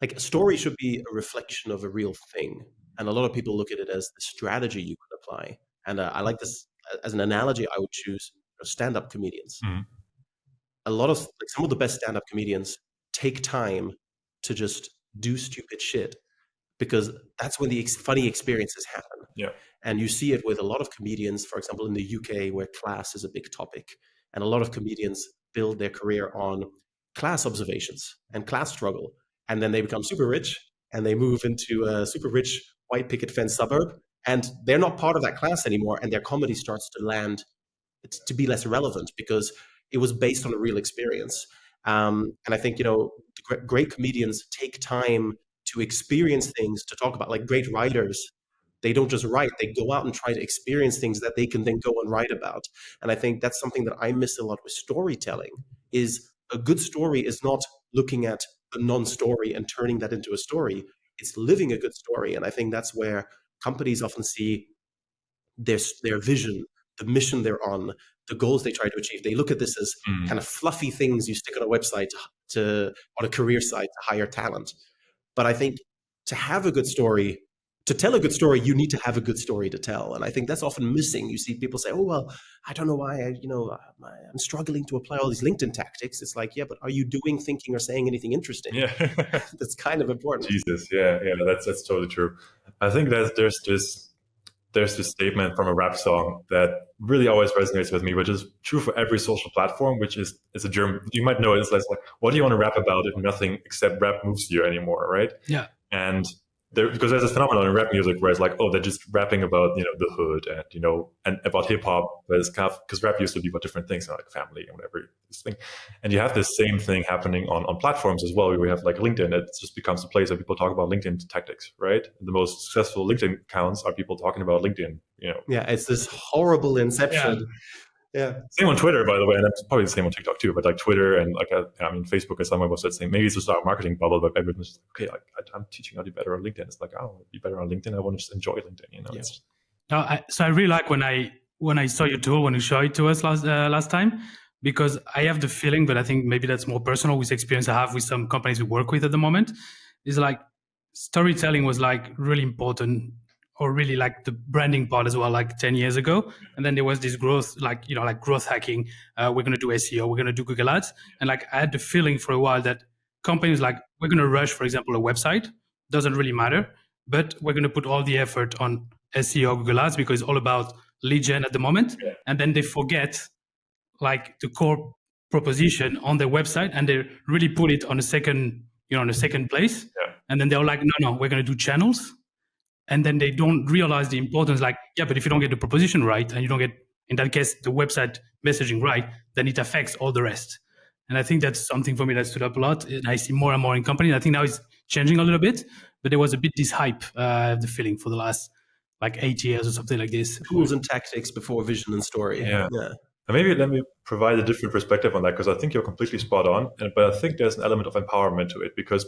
like, a story should be a reflection of a real thing. And a lot of people look at it as the strategy you can apply. And I like this as an analogy. I would choose stand-up comedians. Mm-hmm. Some of the best stand-up comedians take time to just do stupid shit because that's when the funny experiences happen. Yeah. And you see it with a lot of comedians, for example, in the UK, where class is a big topic. And a lot of comedians build their career on class observations and class struggle. And then they become super rich and they move into a super rich white picket fence suburb. And they're not part of that class anymore. And their comedy starts to land, to be less relevant because it was based on a real experience. And I think, great comedians take time to experience things to talk about. Like great writers, they don't just write, they go out and try to experience things that they can then go and write about. And I think that's something that I miss a lot with storytelling, is a good story is not looking at a non-story and turning that into a story. It's living a good story. And I think that's where companies often see their vision, the mission they're on, the goals they try to achieve. They look at this as kind of fluffy things you stick on a website on a career site to hire talent. But I think to have a good story, to tell a good story, you need to have a good story to tell. And I think that's often missing. You see people say, oh, well, I don't know why, I'm struggling to apply all these LinkedIn tactics. It's like, yeah, but are you doing, thinking, or saying anything interesting? Yeah. That's kind of important. Jesus. Yeah. That's totally true. I think that there's this statement from a rap song that really always resonates with me, which is true for every social platform, which is it's a German, you might know it, it's like, what do you want to rap about if nothing except rap moves you anymore, right? Yeah. And because there's a phenomenon in rap music where it's like, oh, they're just rapping about, the hood and about hip hop, but it's kind of, because rap used to be about different things, like family and whatever this thing. And you have this same thing happening on platforms as well, where we have like LinkedIn. It just becomes a place where people talk about LinkedIn tactics, right? And the most successful LinkedIn accounts are people talking about LinkedIn, Yeah, it's this horrible inception. Yeah. Same on Twitter, by the way, and that's probably the same on TikTok too. But like Twitter and Facebook is somewhere was that same. Maybe it's just our marketing bubble, but everyone's okay. I'm teaching how to be better on LinkedIn. It's like, I don't want to be better on LinkedIn. I want to just enjoy LinkedIn. Yeah. So I really like when I saw your tool when you showed it to us last time, because I have the feeling, but I think maybe that's more personal with experience I have with some companies we work with at the moment. Is like storytelling was like really important or really like the branding part as well, like 10 years ago. And then there was this growth, like, like growth hacking. We're going to do SEO, we're going to do Google Ads. And like, I had the feeling for a while that companies like, we're going to rush, for example, a website, doesn't really matter, but we're going to put all the effort on SEO, Google Ads, because it's all about lead gen at the moment. Yeah. And then they forget like the core proposition on their website, and they really put it on a second, on a second place. Yeah. And then they're like, no, we're going to do channels. And then they don't realize the importance, like, yeah, but if you don't get the proposition right, and you don't get, in that case, the website messaging right, then it affects all the rest. And I think that's something for me that stood up a lot. And I see more and more in companies. I think now it's changing a little bit, but there was a bit this hype, the feeling for the last like 8 years or something like this. Tools and tactics before vision and story. Yeah. And maybe let me provide a different perspective on that, because I think you're completely spot on. But I think there's an element of empowerment to it, because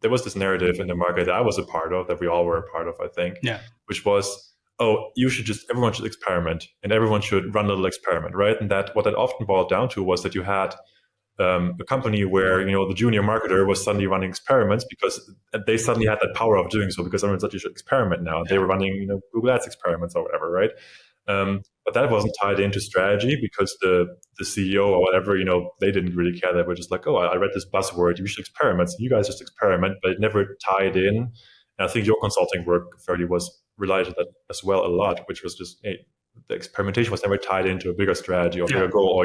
there was this narrative in the market that I was a part of, that we all were a part of, I think, which was, everyone should experiment, and everyone should run a little experiment, right? And that what that often boiled down to was that you had a company where, the junior marketer was suddenly running experiments because they suddenly had that power of doing so, because everyone said you should experiment now. They were running, Google Ads experiments or whatever, right? But that wasn't tied into strategy, because the CEO or whatever, they didn't really care. They were just like, oh, I read this buzzword, you should experiment. So you guys just experiment, but it never tied in. And I think your consulting work fairly was relied on that as well a lot, which was just, the experimentation was never tied into a bigger strategy or bigger goal,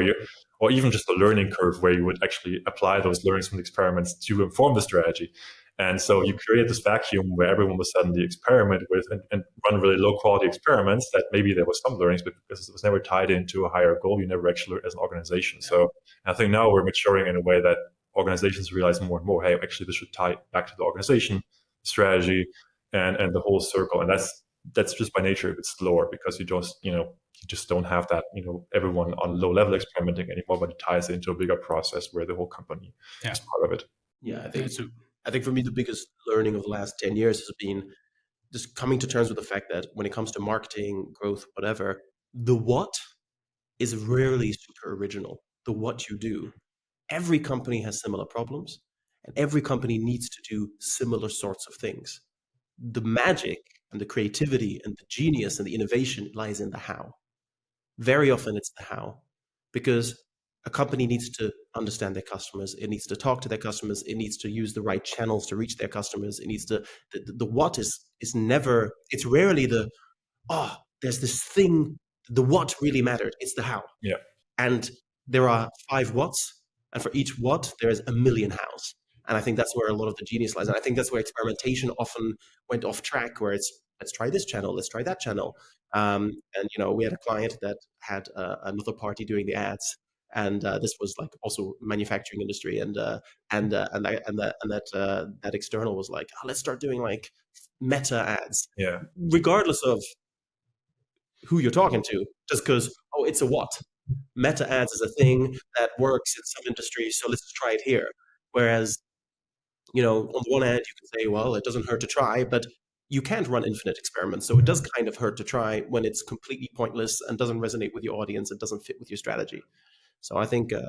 or even just a learning curve where you would actually apply those learnings from the experiments to inform the strategy. And so you created this vacuum where everyone was suddenly experiment with and run really low quality experiments that maybe there was some learnings, but because it was never tied into a higher goal, you never actually learned as an organization. So I think now we're maturing in a way that organizations realize more and more, hey, actually this should tie back to the organization, strategy, and the whole circle. And that's just by nature a bit slower, because you just don't have that, everyone on low level experimenting anymore, but it ties into a bigger process where the whole company is part of it. Yeah, I think for me, the biggest learning of the last 10 years has been just coming to terms with the fact that when it comes to marketing, growth, whatever, the what is rarely super original. The what you do. Every company has similar problems, and every company needs to do similar sorts of things. The magic and the creativity and the genius and the innovation lies in the how. Very often it's the how, because a company needs to understand their customers. It needs to talk to their customers. It needs to use the right channels to reach their customers. It needs to, the what is never, it's rarely there's this thing, the what really mattered. It's the how. Yeah. And there are 5 whats, and for each what, there is a million hows. And I think that's where a lot of the genius lies. And I think that's where experimentation often went off track, where it's, let's try this channel, let's try that channel. And, we had a client that had another party doing the ads. And this was like also manufacturing industry, and that external was like, let's start doing like meta ads, regardless of who you're talking to, just because it's a what. Meta ads is a thing that works in some industries, so let's just try it here. Whereas, on the one hand, you can say, well, it doesn't hurt to try, but you can't run infinite experiments, so it does kind of hurt to try when it's completely pointless and doesn't resonate with your audience, it doesn't fit with your strategy. So I think it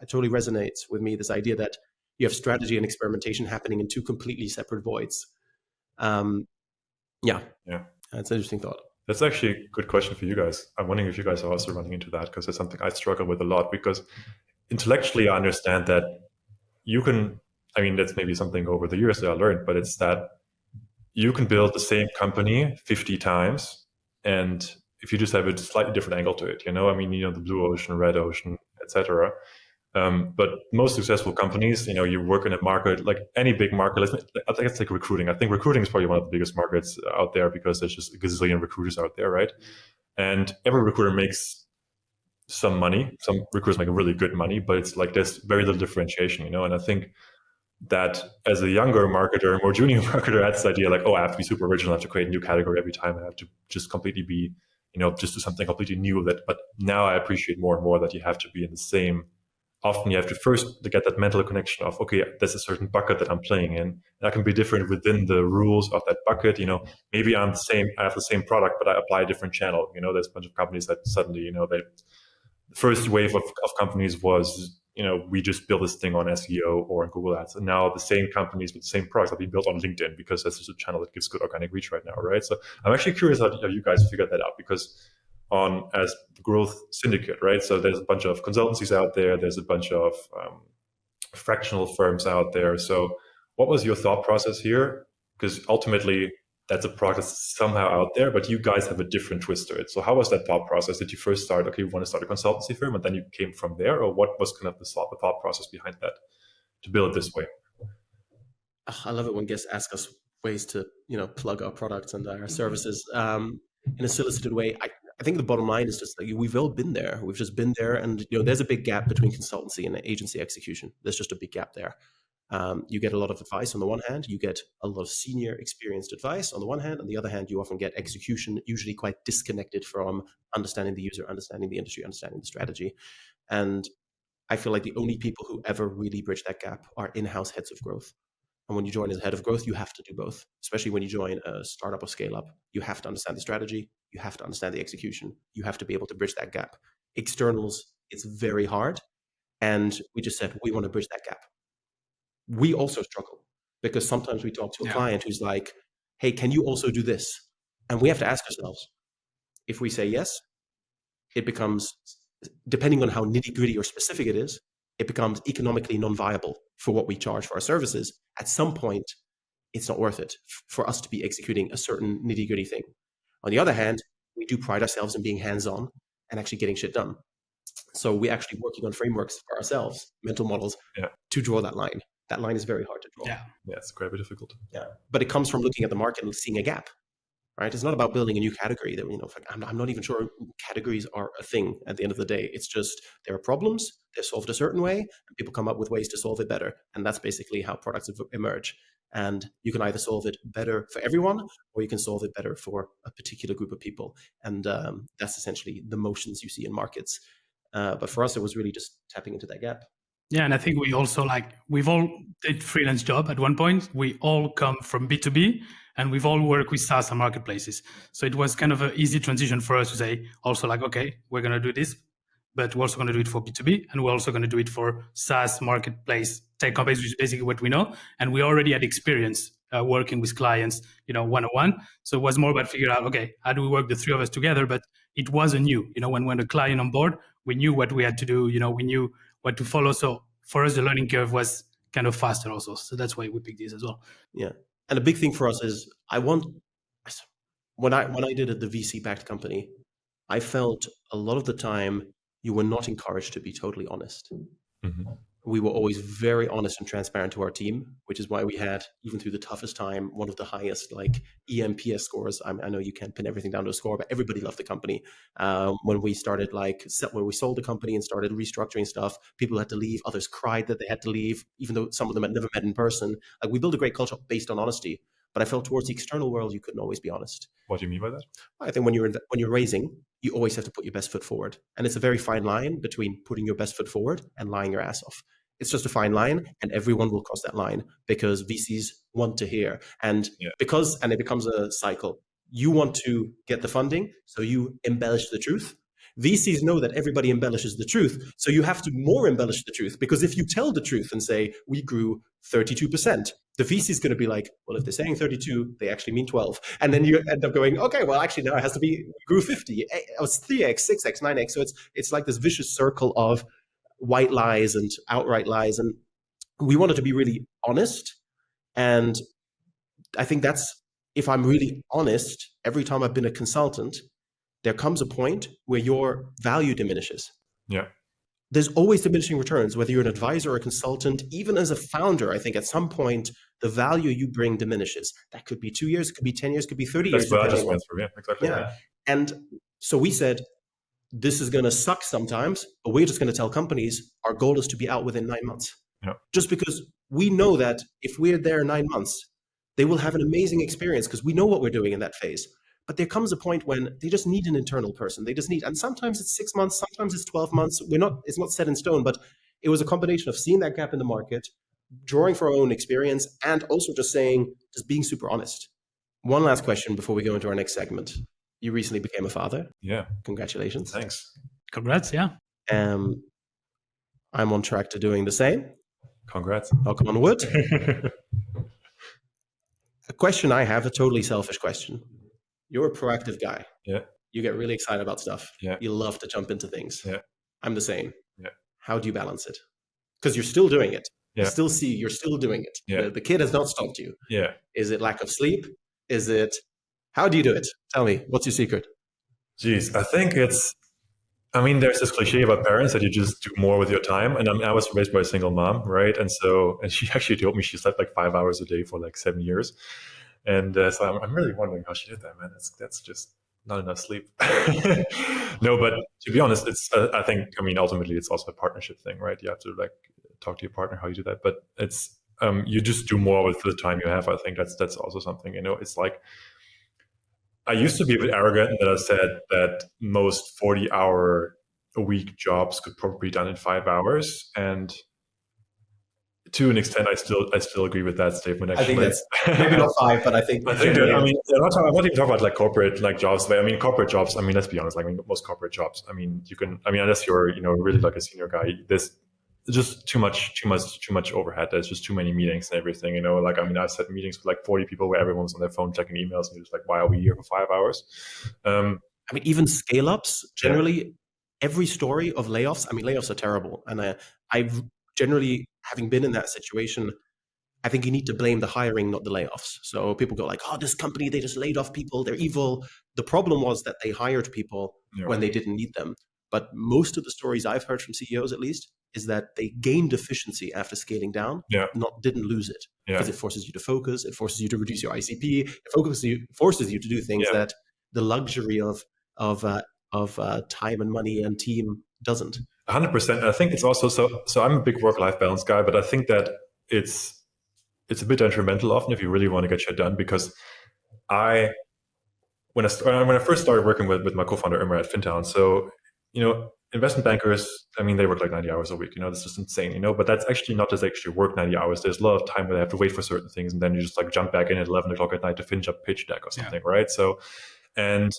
totally resonates with me, this idea that you have strategy and experimentation happening in 2 completely separate voids. That's an interesting thought. That's actually a good question for you guys. I'm wondering if you guys are also running into that, because it's something I struggle with a lot, because intellectually I understand that that's maybe something over the years that I learned, but it's that you can build the same company 50 times, and if you just have a slightly different angle to it, the blue ocean, red ocean, etc. But most successful companies, you work in a market, like any big market. I think it's like recruiting. I think recruiting is probably one of the biggest markets out there, because there's just a gazillion recruiters out there, right? And every recruiter makes some money. Some recruiters make really good money, but it's like there's very little differentiation, And I think that as a younger marketer, more junior marketer, that's the idea like, I have to be super original, I have to create a new category every time, I have to just completely be, just do something completely new. But now I appreciate more and more that you have to be in the same. Often you have to first get that mental connection of, okay, there's a certain bucket that I'm playing in. That can be different within the rules of that bucket. Maybe I have the same product, but I apply a different channel. There's a bunch of companies that suddenly, the first wave of companies was we just build this thing on SEO or on Google Ads, and now the same companies with the same products are being built on LinkedIn because that's just a channel that gives good organic reach right now, right? So I'm actually curious how you guys figured that out, because as the growth syndicate, right? So there's a bunch of consultancies out there, there's a bunch of fractional firms out there. So what was your thought process here? Because ultimately that's a product that's somehow out there, but you guys have a different twist to it. So how was that thought process? Did you first start, okay, you want to start a consultancy firm, and then you came from there? Or what was kind of the thought process behind that to build it this way? I love it when guests ask us ways to, plug our products and our services in a solicited way. I think the bottom line is just like we've all been there. We've just been there, and there's a big gap between consultancy and agency execution. There's just a big gap there. You get a lot of advice on the one hand, you get a lot of senior experienced advice on the one hand. On the other hand, you often get execution, usually quite disconnected from understanding the user, understanding the industry, understanding the strategy. And I feel like the only people who ever really bridge that gap are in-house heads of growth. And when you join as head of growth, you have to do both, especially when you join a startup or scale up. You have to understand the strategy, you have to understand the execution, you have to be able to bridge that gap. Externals, it's very hard. And we just said, we want to bridge that gap. We also struggle because sometimes we talk to a client who's like, hey, can you also do this? And we have to ask ourselves, if we say yes, it becomes, depending on how nitty gritty or specific it is, it becomes economically non-viable for what we charge for our services. At some point, it's not worth it for us to be executing a certain nitty gritty thing. On the other hand, we do pride ourselves in being hands-on and actually getting shit done. So we're actually working on frameworks for ourselves, mental models, to draw that line. That line is very hard to draw. Yeah, it's quite a bit difficult. Yeah, but it comes from looking at the market and seeing a gap, right? It's not about building a new category that, I'm not even sure categories are a thing at the end of the day. It's just there are problems, they're solved a certain way, and people come up with ways to solve it better. And that's basically how products emerge. And you can either solve it better for everyone, or you can solve it better for a particular group of people. And that's essentially the motions you see in markets. But for us, it was really just tapping into that gap. Yeah, and I think we also we've all did freelance job at one point. We all come from B2B, and we've all worked with SaaS and marketplaces. So it was kind of an easy transition for us to say also okay, we're going to do this, but we're also going to do it for B2B, and we're also going to do it for SaaS marketplace tech companies, which is basically what we know. And we already had experience working with clients, one-on-one. So it was more about figuring out, okay, how do we work the three of us together? But it wasn't new. When the client on board, we knew what we had to do. We knew what to follow. So for us, the learning curve was kind of faster also. So that's why we picked this as well. Yeah. And a big thing for us is when I did it, the VC-backed company, I felt a lot of the time you were not encouraged to be totally honest. Mm-hmm. We were always very honest and transparent to our team, which is why we had, even through the toughest time, one of the highest EMPS scores. I know you can't pin everything down to a score, but everybody loved the company. When we started when we sold the company and started restructuring stuff, people had to leave. Others cried that they had to leave, even though some of them had never met in person. We built a great culture based on honesty. But I felt towards the external world, you couldn't always be honest. What do you mean by that? I think when you're raising, you always have to put your best foot forward. And it's a very fine line between putting your best foot forward and lying your ass off. It's just a fine line, and everyone will cross that line because VCs want to hear. And it becomes a cycle. You want to get the funding, so you embellish the truth. VCs know that everybody embellishes the truth, so you have to more embellish the truth, because if you tell the truth and say, we grew 32%, the VC is going to be like, well, if they're saying 32, they actually mean 12. And then you end up going, okay, well, actually, now it has to be, we grew 50. It was 3x, 6x, 9x. So it's like this vicious circle of white lies and outright lies. And we wanted to be really honest. And I think that's, if I'm really honest, every time I've been a consultant, there comes a point where your value diminishes. Yeah. There's always diminishing returns, whether you're an advisor or a consultant. Even as a founder, I think at some point, the value you bring diminishes. That could be 2 years, could be 10 years, could be 30 years. That's what I just went through, yeah, exactly. Yeah. And so we said, this is going to suck sometimes, but we're just going to tell companies our goal is to be out within 9 months. Yeah. Just because we know that if we're there 9 months, they will have an amazing experience because we know what we're doing in that phase. But there comes a point when they just need an internal person. They just need, and sometimes it's 6 months, sometimes it's 12 months. It's not set in stone, but it was a combination of seeing that gap in the market, drawing from our own experience, and also just being super honest. One last question before we go into our next segment. You recently became a father. Yeah. Congratulations. Thanks. Congrats, yeah. I'm on track to doing the same. Congrats. Knock on wood. A question I have, a totally selfish question. You're a proactive guy. Yeah. You get really excited about stuff. Yeah. You love to jump into things. Yeah. I'm the same. Yeah. How do you balance it? Because you're still doing it. Yeah. You're still doing it. Yeah. The kid has not stopped you. Yeah. Is it lack of sleep? How do you do it? Tell me, what's your secret? Geez, I think there's this cliche about parents that you just do more with your time. And I was raised by a single mom, right? And she actually told me she slept like 5 hours a day for like 7 years. And so I'm really wondering how she did that, man. That's just not enough sleep. No, but to be honest, ultimately it's also a partnership thing, right? You have to like talk to your partner how you do that. But it's, you just do more with the time you have. I think that's also something, it's like, I used to be a bit arrogant that I said that most 40-hour-a-week jobs could probably be done in 5 hours, and to an extent, I still agree with that statement. Actually, I think that's maybe not 5, but I think. I'm not even talking about like corporate like jobs. But corporate jobs. Let's be honest. Most corporate jobs. You can. Unless you're really like a senior guy, there's just too much overhead. There's just too many meetings and everything. I've set meetings with like 40 people where everyone's on their phone checking emails, and you're just like, why are we here for 5 hours? Even scale ups generally, every story of layoffs. Layoffs are terrible, and I've generally, having been in that situation, I think you need to blame the hiring, not the layoffs. So people go like, oh, this company, they just laid off people, they're evil. The problem was that they hired people when they didn't need them. But most of the stories I've heard from CEOs, at least, is that they gained efficiency after scaling down, didn't lose it. Because it forces you to focus, it forces you to reduce your ICP, it forces you to do things that the luxury of time and money and team doesn't. 100%. I think it's also so I'm a big work-life balance guy, but I think that it's a bit detrimental often if you really want to get shit done, because when I first started working with my co-founder Imre at FinTown, so investment bankers, they work like 90 hours a week, that's just insane, but that's actually not just actually work 90 hours. There's a lot of time where they have to wait for certain things, and then you just like jump back in at 11 o'clock at night to finish up pitch deck or something, right? So, and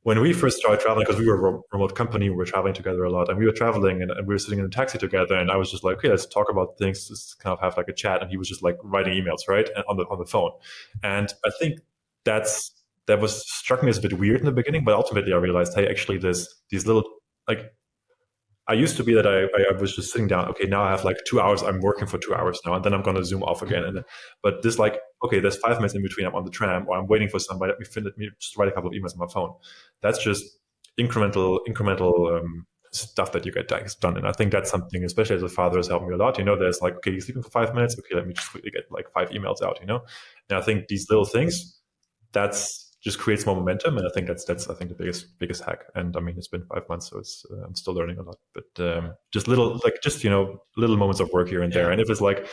when we first started traveling, because we were a remote company, we were traveling together a lot, and we were traveling and we were sitting in a taxi together, and I was just like, okay, let's talk about things, let's kind of have like a chat, and he was just like writing emails, right, on the phone. And I think that was struck me as a bit weird in the beginning, but ultimately I realized, hey, actually these little, like, I used to be that I was just sitting down, okay, now I have like 2 hours, I'm working for 2 hours now, and then I'm going to zoom off again. But this like, okay, there's 5 minutes in between, I'm on the tram, or I'm waiting for somebody, let me just write a couple of emails on my phone. That's just incremental stuff that you get done. And I think that's something, especially as a father, has helped me a lot. There's like, okay, you're sleeping for 5 minutes, okay, let me just quickly get like 5 emails out, And I think these little things, that's just creates more momentum, and I think that's the biggest hack. And it's been 5 months, so it's I'm still learning a lot. But just little moments of work here and there. And if it's like,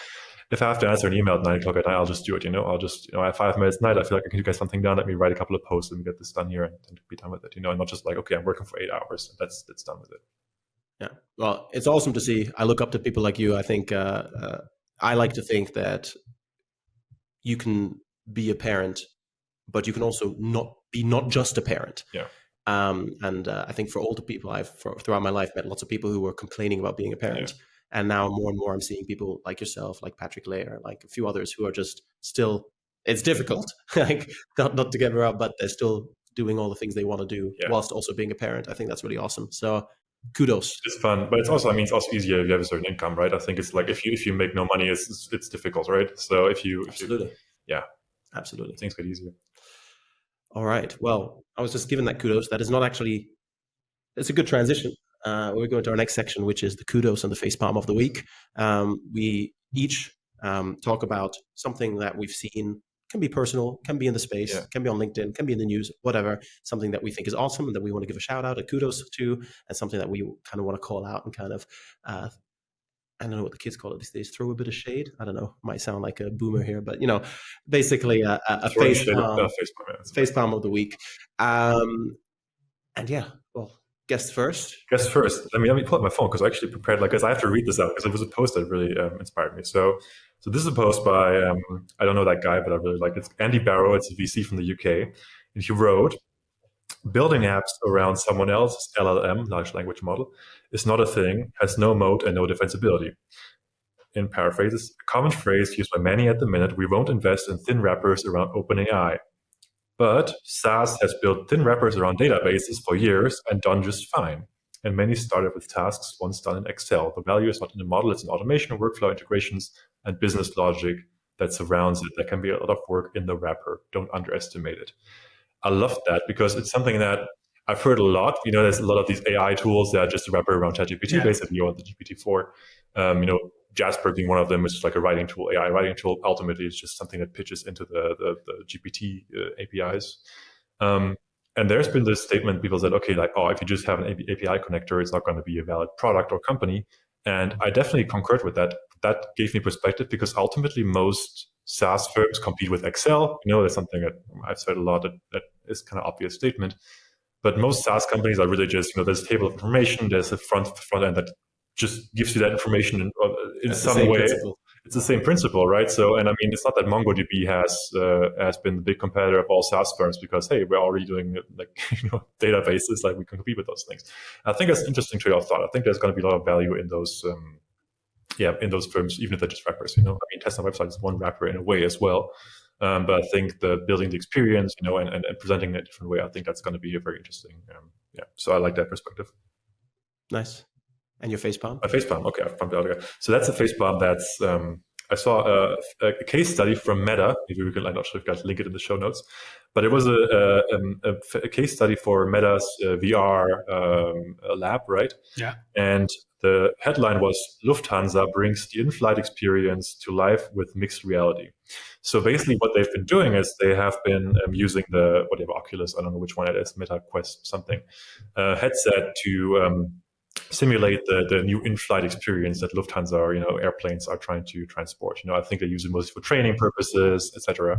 if I have to answer an email at 9 o'clock at night, I'll just do it. I'll just I have 5 minutes at night. I feel like I can get something done. Let me write a couple of posts and get this done here and be done with it. And not just like, okay, I'm working for 8 hours and that's done with it. Yeah, well, it's awesome to see. I look up to people like you. I think I like to think that you can be a parent, but you can also not just a parent. Yeah. And I think for older people, throughout my life met lots of people who were complaining about being a parent. Yeah. And now more and more I'm seeing people like yourself, like Patrick Layer, like a few others who are just still, it's difficult, like not to get me wrong, but they're still doing all the things they want to do whilst also being a parent. I think that's really awesome. So kudos. It's fun, but it's also easier if you have a certain income, right? I think it's like if you make no money, it's difficult, right? So if you absolutely, things get easier. All right. Well, I was just given that kudos. That is not actually, it's a good transition. We're going to our next section, which is the kudos and the facepalm of the week. We each talk about something that we've seen, can be personal, can be in the space, can be on LinkedIn, can be in the news, whatever, something that we think is awesome and that we want to give a shout out, a kudos to, and something that we kind of want to call out and kind of, I don't know what the kids call it these days, throw a bit of shade. I don't know, might sound like a boomer here, but basically a facepalm of the week. And yeah, well, guest first. Let me pull up my phone because I actually prepared, because I have to read this out because it was a post that really inspired me. So this is a post by, I don't know that guy, but I really like it. It's Andy Barrow. It's a VC from the UK. And he wrote, Building apps around someone else's LLM, large language model, is not a thing, has no moat and no defensibility. In paraphrases, a common phrase used by many at the minute, we won't invest in thin wrappers around OpenAI. But SaaS has built thin wrappers around databases for years and done just fine. And many started with tasks once done in Excel. The value is not in the model, it's in automation, workflow integrations, and business logic that surrounds it. There can be a lot of work in the wrapper. Don't underestimate it. I love that because it's something that I've heard a lot. There's a lot of these AI tools that are just a wrapper around ChatGPT, basically, or the GPT-4. Jasper being one of them, which is like a writing tool, AI writing tool. Ultimately, it's just something that pitches into the GPT APIs. And there's been this statement, people said, okay, if you just have an API connector, it's not going to be a valid product or company. And I definitely concurred with that. That gave me perspective because ultimately most SaaS firms compete with Excel. That's something that I've said a lot that is kind of obvious statement. But most SaaS companies are really just, there's a table of information, there's a front end that just gives you that information in some way. Principle. It's the same principle, right? So, and I mean, it's not that MongoDB has been the big competitor of all SaaS firms because, hey, we're already doing databases, like we can compete with those things. I think that's interesting to your thought. I think there's going to be a lot of value in those, in those firms, even if they're just wrappers. I mean, Tesla website is one wrapper in a way as well. But I think the building the experience, and presenting it in a different way, I think that's going to be a very interesting. So I like that perspective. Nice. And your facepalm? My facepalm. Okay, I've pumped it out again. So that's a facepalm. That's I saw a case study from Meta. Maybe we can. I'm not sure if you guys link it in the show notes, but it was a case study for Meta's VR lab, right? Yeah. And the headline was Lufthansa brings the in-flight experience to life with mixed reality. So basically what they've been doing is they have been using the whatever Oculus, I don't know which one it is, Meta Quest something, headset to simulate the new in-flight experience that Lufthansa or airplanes are trying to transport. I think they use it mostly for training purposes, etc.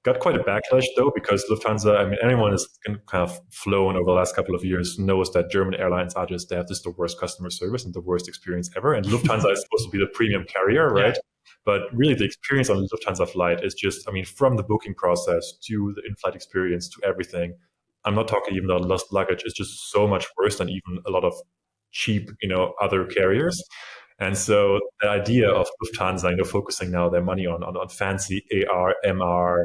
Got quite a backlash though, because Lufthansa, I mean, anyone who's kind of flown over the last couple of years knows that German airlines they have just the worst customer service and the worst experience ever. And Lufthansa is supposed to be the premium carrier, right? Yeah. But really the experience on a Lufthansa flight is just, I mean, from the booking process to the in-flight experience to everything. I'm not talking even about lost luggage. It's just so much worse than even a lot of cheap, other carriers. And so the idea of Lufthansa, focusing now their money on fancy AR, MR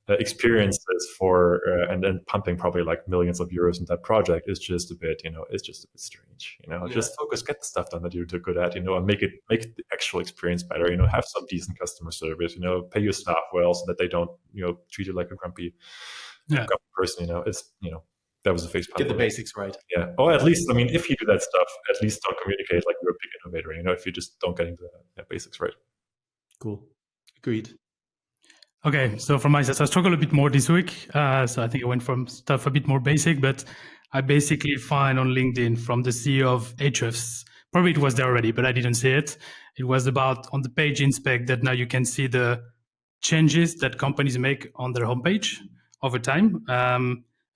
experiences for, and then pumping probably like millions of euros in that project is just a bit, it's just a bit strange. Just focus, get the stuff done that you're good at, and make the actual experience better. Have some decent customer service. Pay your staff well so that they don't, treat you like a grumpy person. It's that was a facepalm. Get the basics right. Yeah. Or at least, I mean, if you do that stuff, at least don't communicate like you're a big innovator. If you just don't get the basics right. Cool. Agreed. Okay, so from my side, I struggle a bit more this week. So I think I went from stuff a bit more basic, but I basically find on LinkedIn from the CEO of Ahrefs, probably it was there already, but I didn't see it. It was about on the page inspect that now you can see the changes that companies make on their homepage over time.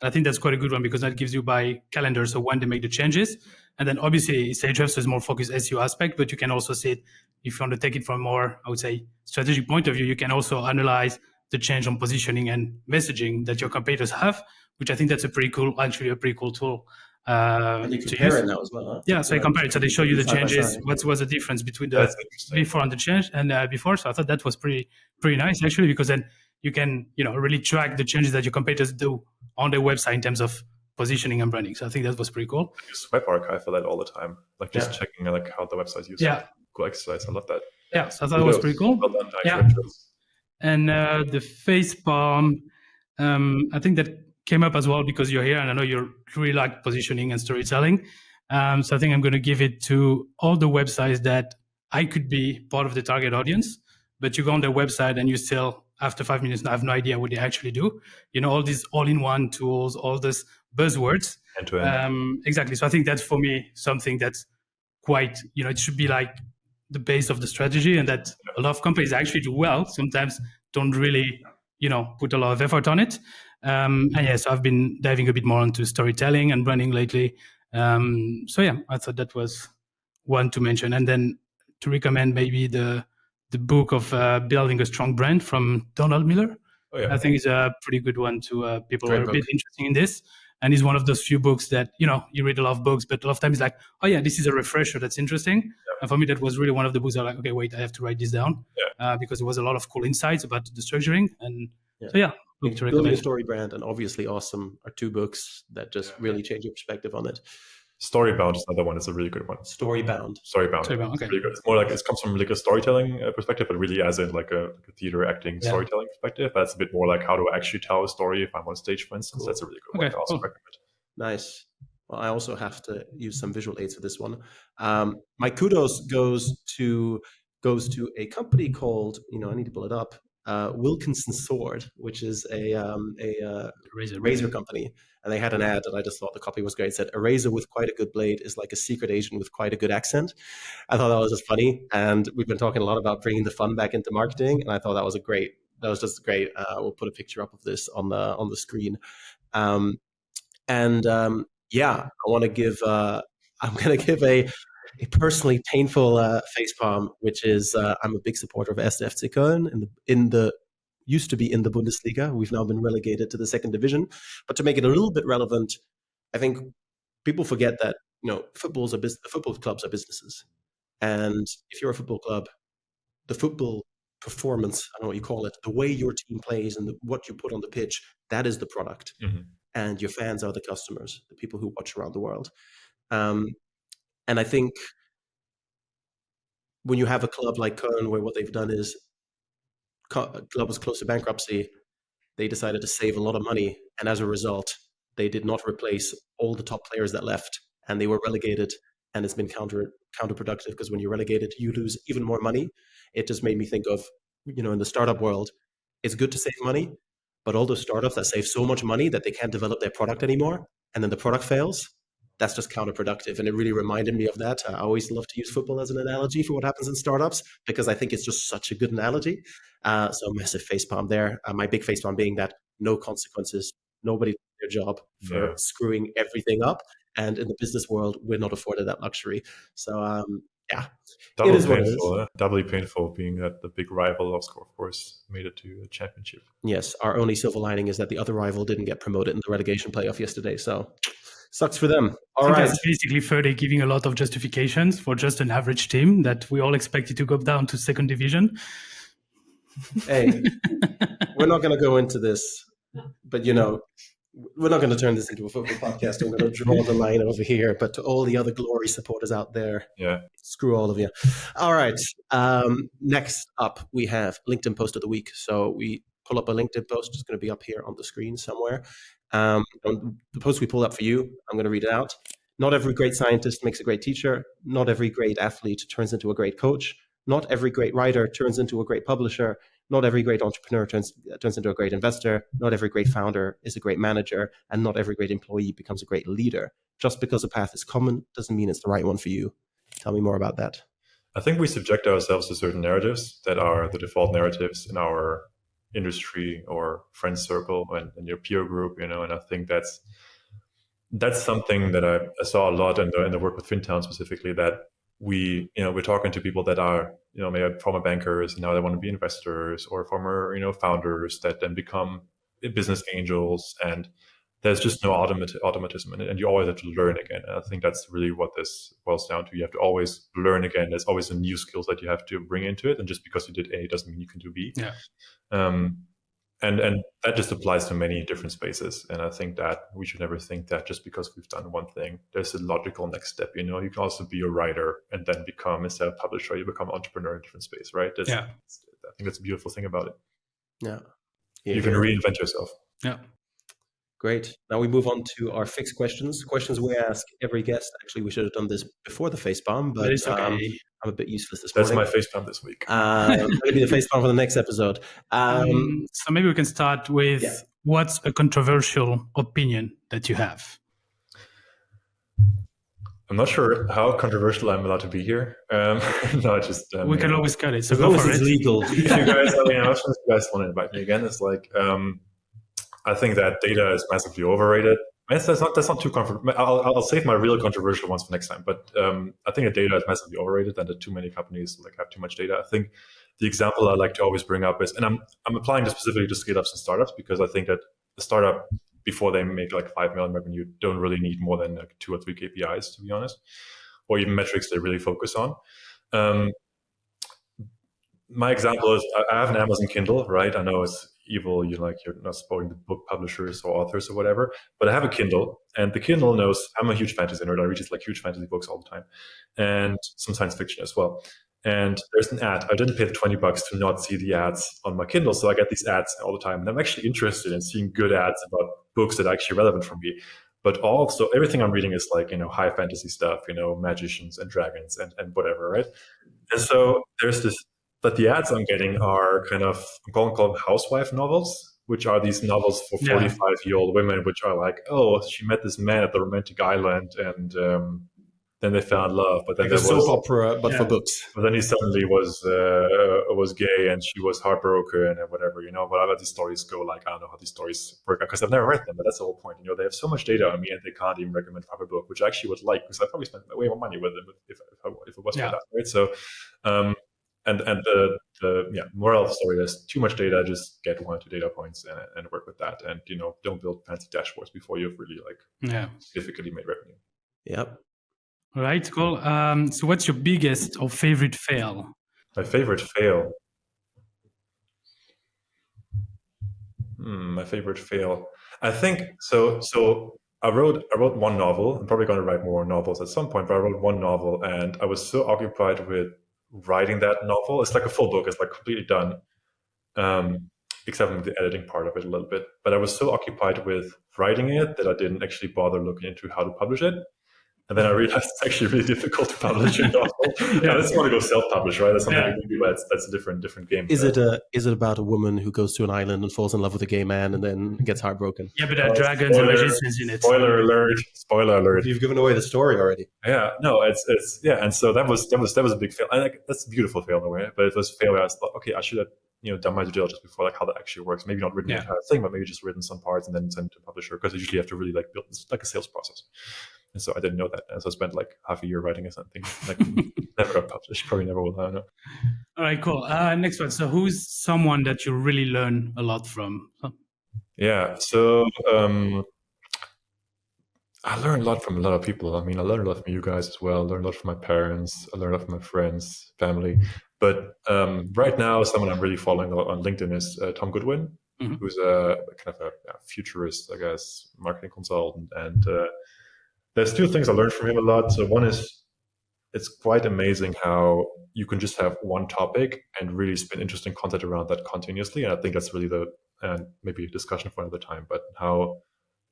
I think that's quite a good one because that gives you by calendar, so when they make the changes. And then obviously it's Ahrefs, so it's more focused SEO aspect, but you can also see it if you want to take it from a more, I would say, strategic point of view. You can also analyze the change on positioning and messaging that your competitors have, which I think that's a pretty cool tool. And you compare it now as well, huh? Yeah, so you compare it. So they show you the changes. What was the difference between the before and the change and before? So I thought that was pretty nice actually, because then you can really track the changes that your competitors do on their website in terms of positioning and branding. So I think that was pretty cool. I use Web Archive for that all the time, like just checking like how the website's used. Yeah, cool exercise. I love that. Yeah, so I thought it was pretty cool. Well done, yeah. And the facepalm, I think that came up as well because you're here, and I know you really like positioning and storytelling. So I think I'm going to give it to all the websites that I could be part of the target audience, but you go on their website and you still, after 5 minutes, I have no idea what they actually do. All these all-in-one tools, all these buzzwords. End-to-end. Exactly. So I think that's for me something that's quite, it should be like the base of the strategy, and that a lot of companies actually do well, sometimes don't really, put a lot of effort on it. And yes, I've been diving a bit more into storytelling and branding lately. So yeah, I thought that was one to mention. And then to recommend maybe the book of Building a Strong Brand from Donald Miller. Oh, yeah. I think it's a pretty good one to people who Great are a book. bit interested in this. And it's one of those few books that, you read a lot of books, but a lot of times it's like, oh yeah, this is a refresher. That's interesting. And for me, that was really one of the books I was like, okay, wait, I have to write this down because there was a lot of cool insights about the structuring. And so, yeah, book to Building a recommend. Story Brand and Obviously Awesome are two books that just really change your perspective on it. Storybound is another one. It's a really good one. Storybound. Storybound. Storybound, okay. It's really good. It's more like it comes from like a storytelling perspective, but really as in like a theater acting storytelling perspective. That's a bit more like how do I actually tell a story if I'm on stage, for instance. Cool. That's a really good one to also recommend. Nice. Well, I also have to use some visual aids for this one. My kudos goes to a company called, I need to pull it up, Wilkinson Sword, which is a razor company. And they had an ad, and I just thought the copy was great. It said, "A razor with quite a good blade is like a secret agent with quite a good accent." I thought that was just funny. And we've been talking a lot about bringing the fun back into marketing. And I thought that was just great. We'll put a picture up of this on the screen. I want to give, I'm going to give a personally painful facepalm, which is I'm a big supporter of 1. FC Köln used to be in the Bundesliga. We've now been relegated to the second division. But to make it a little bit relevant, I think people forget that football clubs are businesses, and if you're a football club, the football performance, I don't know what you call it, the way your team plays and what you put on the pitch, that is the product. Mm-hmm. And your fans are the customers, the people who watch around the world. And I think when you have a club like Köln, where what they've done is club was close to bankruptcy, they decided to save a lot of money. And as a result, they did not replace all the top players that left, and they were relegated. And it's been counterproductive, because when you're relegated, you lose even more money. It just made me think of, in the startup world, it's good to save money, but all those startups that save so much money that they can't develop their product anymore, and then the product fails, that's just counterproductive. And it really reminded me of that. I always love to use football as an analogy for what happens in startups, because I think it's just such a good analogy. So massive facepalm there. My big facepalm being that no consequences, nobody did their job for screwing everything up. And in the business world, we're not afforded that luxury. So it is what it is. Doubly painful, being that the big rival, of course, made it to a championship. Yes, our only silver lining is that the other rival didn't get promoted in the relegation playoff yesterday. So sucks for them. All right. That's basically further giving a lot of justifications for just an average team that we all expected to go down to second division. Hey, we're not going to go into this, but we're not going to turn this into a football podcast. I'm going to draw the line over here. But to all the other Glory supporters out there, screw all of you. All right. Next up, we have LinkedIn post of the week. So we pull up a LinkedIn post. It's going to be up here on the screen somewhere. The post we pulled up for you, I'm going to read it out. Not every great scientist makes a great teacher. Not every great athlete turns into a great coach. Not every great writer turns into a great publisher. Not every great entrepreneur turns into a great investor. Not every great founder is a great manager. And not every great employee becomes a great leader. Just because a path is common doesn't mean it's the right one for you. Tell me more about that. I think we subject ourselves to certain narratives that are the default narratives in our industry or friend circle and your peer group, and I think that's something that I saw a lot in the work with FinTown specifically, that we're talking to people that are, maybe former bankers, and now they want to be investors, or former, founders that then become business angels, and there's just no automatism in it, and you always have to learn again. And I think that's really what this boils down to. You have to always learn again. There's always a new skills that you have to bring into it, and just because you did A doesn't mean you can do B. And that just applies to many different spaces. And I think that we should never think that just because we've done one thing, there's a logical next step. You can also be a writer and then become, instead of publisher, you become entrepreneur in a different space, right? I think that's a beautiful thing about it. Yeah. You can reinvent yourself. Yeah. Great. Now we move on to our fixed questions. Questions we ask every guest. Actually, we should have done this before the facepalm, but it's okay. I'm a bit useless this morning. That's my facepalm this week. Maybe the facepalm for the next episode. So maybe we can start with what's a controversial opinion that you have? I'm not sure how controversial I'm allowed to be here. No, just we can always cut it. So as long as it's legal. If you guys, I mean, if you guys want to invite me again, it's like I think that data is massively overrated. That's not too controversial. I'll save my real controversial ones for next time. But I think that data is massively overrated, and that too many companies have too much data. I think the example I like to always bring up is, and I'm applying this specifically to scale-ups and startups because I think that the startup, before they make like 5 million revenue, don't really need more than like 2 or 3 KPIs, to be honest, or even metrics they really focus on. My example is I have an Amazon Kindle, right? I know it's evil, you're not supporting the book publishers or authors or whatever, but I have a Kindle, and the Kindle knows I'm a huge fantasy nerd. I read just like huge fantasy books all the time, and some science fiction as well. And there's an ad. I didn't pay the $20 to not see the ads on my Kindle, so I get these ads all the time, and I'm actually interested in seeing good ads about books that are actually relevant for me. But also everything I'm reading is like, high fantasy stuff, magicians and dragons and whatever, right? And so there's this, but the ads I'm getting are kind of, I'm calling them housewife novels, which are these novels for 45-year-old women, which are like, oh, she met this man at the romantic island, and then they fell in love. But then like there was soap opera, but for books. But then he suddenly was gay, and she was heartbroken, and whatever. Whatever these stories go, like I don't know how these stories work because I've never read them. But that's the whole point. They have so much data on me, and they can't even recommend a book, which I actually would like because I probably spent way more money with them if it was for that, right? So. And the moral of the story is too much data, just get 1 or 2 data points and work with that. And, don't build fancy dashboards before you've really significantly made revenue. Yep. All right, cool. So what's your biggest or favorite fail? My favorite fail. My favorite fail. I think so. I wrote one novel. I'm probably going to write more novels at some point, but I wrote one novel, and I was so occupied with writing that novel. It's like a full book. It's like completely done, except for the editing part of it a little bit. But I was so occupied with writing it that I didn't actually bother looking into how to publish it. And then I realized it's actually really difficult to publish a novel. I just want to go self-publish, right? That's something we can do, but that's a different game. Is it about a woman who goes to an island and falls in love with a gay man and then gets heartbroken? Yeah, but there are dragons and magicians in it. Spoiler alert! You've given away the story already. Yeah, no, it's and so that was a big fail. And that's a beautiful fail in a way, but it was a fail where I thought, okay, I should have done my due diligence before, like how that actually works. Maybe not written the entire thing, but maybe just written some parts and then send it to a publisher, because you usually have to really like build like a sales process. And so I didn't know that. And so I spent like half a year writing or something. Like never got published, probably never will, I don't know. All right, cool. Next one. So who's someone that you really learn a lot from? Yeah, so I learned a lot from a lot of people. I mean, I learned a lot from you guys as well. I learned a lot from my parents. I learned a lot from my friends, family. But right now, someone I'm really following on LinkedIn is Tom Goodwin, who's a kind of a futurist, I guess, marketing consultant. And there's 2 things I learned from him a lot. So one is, it's quite amazing how you can just have one topic and really spin interesting content around that continuously. And I think that's really maybe a discussion for another time, but how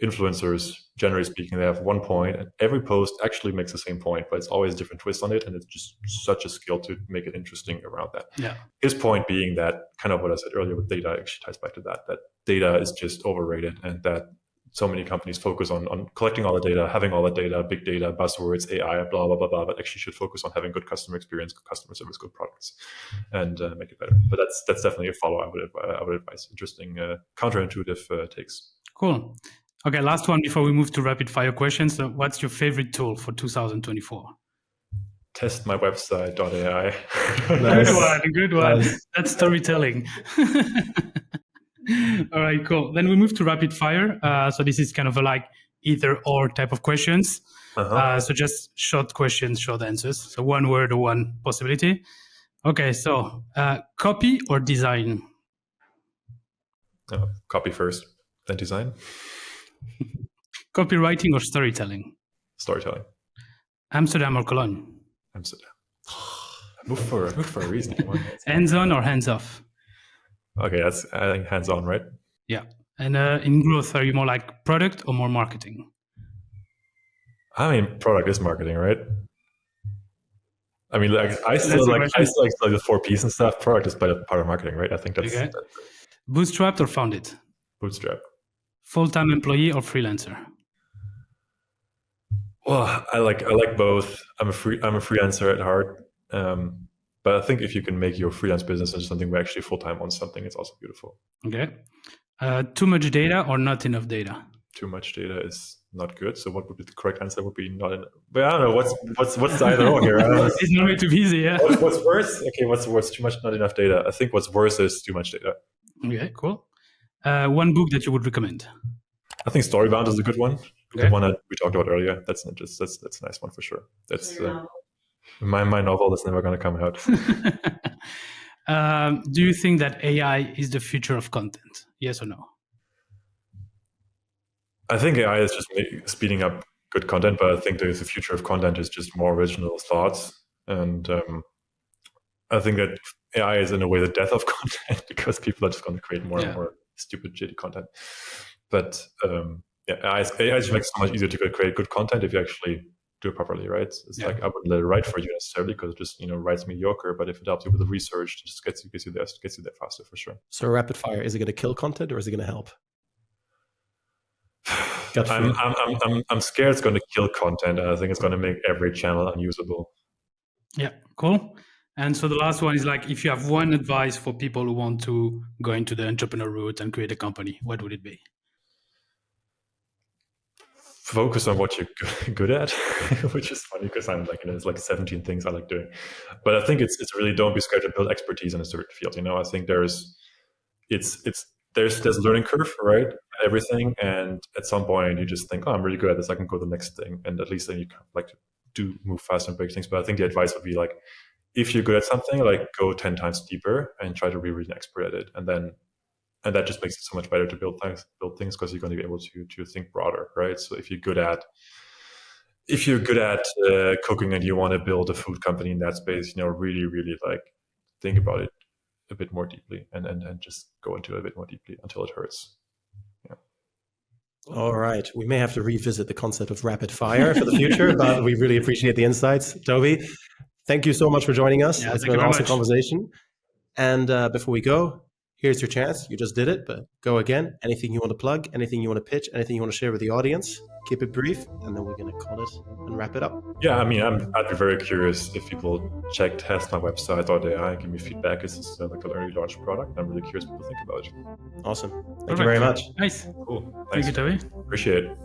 influencers, generally speaking, they have one point and every post actually makes the same point, but it's always a different twist on it. And it's just such a skill to make it interesting around that. Yeah. His point being that kind of what I said earlier with data actually ties back to that data is just overrated, and that so many companies focus on collecting all the data, having all the data, big data, buzzwords, AI, blah, blah, blah, blah, but actually should focus on having good customer experience, good customer service, good products, and make it better. But that's definitely a follow I would advise. Interesting, counterintuitive takes. Cool. Okay, last one before we move to rapid fire questions. So what's your favorite tool for 2024? Test my website.ai. Nice. Good one. Nice. That's storytelling. All right, cool. Then we move to rapid fire. So this is kind of a like either or type of questions. So just short questions, short answers. So one word or one possibility. Okay, so copy or design? Copy first, then design. Copywriting or storytelling? Storytelling. Amsterdam or Cologne? Amsterdam. Move for a reason. Hands-on or hands-off? Okay, that's I think hands-on, right? Yeah. And in growth, are you more like product or more marketing? I mean, product is marketing, right? I mean, like I still like the 4 Ps and stuff. Product is part of marketing, right? I think that's okay. Bootstrapped or founded? Bootstrap. Full-time employee or freelancer? Well, I like both. I'm a freelancer at heart, but I think if you can make your freelance business into something where actually full-time on something, it's also beautiful. Okay. Too much data or not enough data? Too much data is not good. So what would be the correct answer? Would be not. But I don't know what's the either or here. It's not going to be easy. Yeah. What's worse? Okay, what's worse? Too much, not enough data. I think what's worse is too much data. Okay, cool. One book that you would recommend? I think Storybound is a good one. Okay. The one that we talked about earlier. That's a nice one for sure. That's my novel that's never going to come out. Do you think that AI is the future of content? Yes or no? I think AI is just speeding up good content, but I think the future of content is just more original thoughts. And I think that AI is in a way the death of content because people are just going to create more and more stupid, shitty content. But AI just makes it so much easier to create good content if you actually do it properly, right? It's like I wouldn't let it write for you necessarily because it just writes mediocre. But if it helps you with the research, it just gets you there faster for sure. So rapid fire, is it going to kill content or is it going to help? I'm scared it's going to kill content, and I think it's going to make every channel unusable. Yeah, cool. And so the last one is like, if you have one advice for people who want to go into the entrepreneur route and create a company, what would it be? Focus on what you're good at, which is funny because I'm like, there's like 17 things I like doing. But I think it's really don't be scared to build expertise in a certain field. I think there's learning curve, right? Everything, and at some point you just think, oh, I'm really good at this. I can go to the next thing, and at least then you can like do move fast and break things. But I think the advice would be like, if you're good at something, like go 10 times deeper and try to be really an expert at it, and that just makes it so much better to build things because you're going to be able to think broader, right? So if you're good at cooking and you want to build a food company in that space, really, really like think about it a bit more deeply and just go into it a bit more deeply until it hurts. Yeah. All right. We may have to revisit the concept of rapid fire for the future, but we really appreciate the insights. Tobi, thank you so much for joining us. It's been an awesome conversation. And before we go, here's your chance. You just did it, but go again. Anything you want to plug, anything you want to pitch, anything you want to share with the audience, keep it brief, and then we're going to call it and wrap it up. Yeah, I mean, I'd be very curious if people test my website .ai, give me feedback. It's like a very large product. I'm really curious what people think about it. Awesome. Thank you very much. Nice. Cool. Thank you, Tobi. Appreciate it.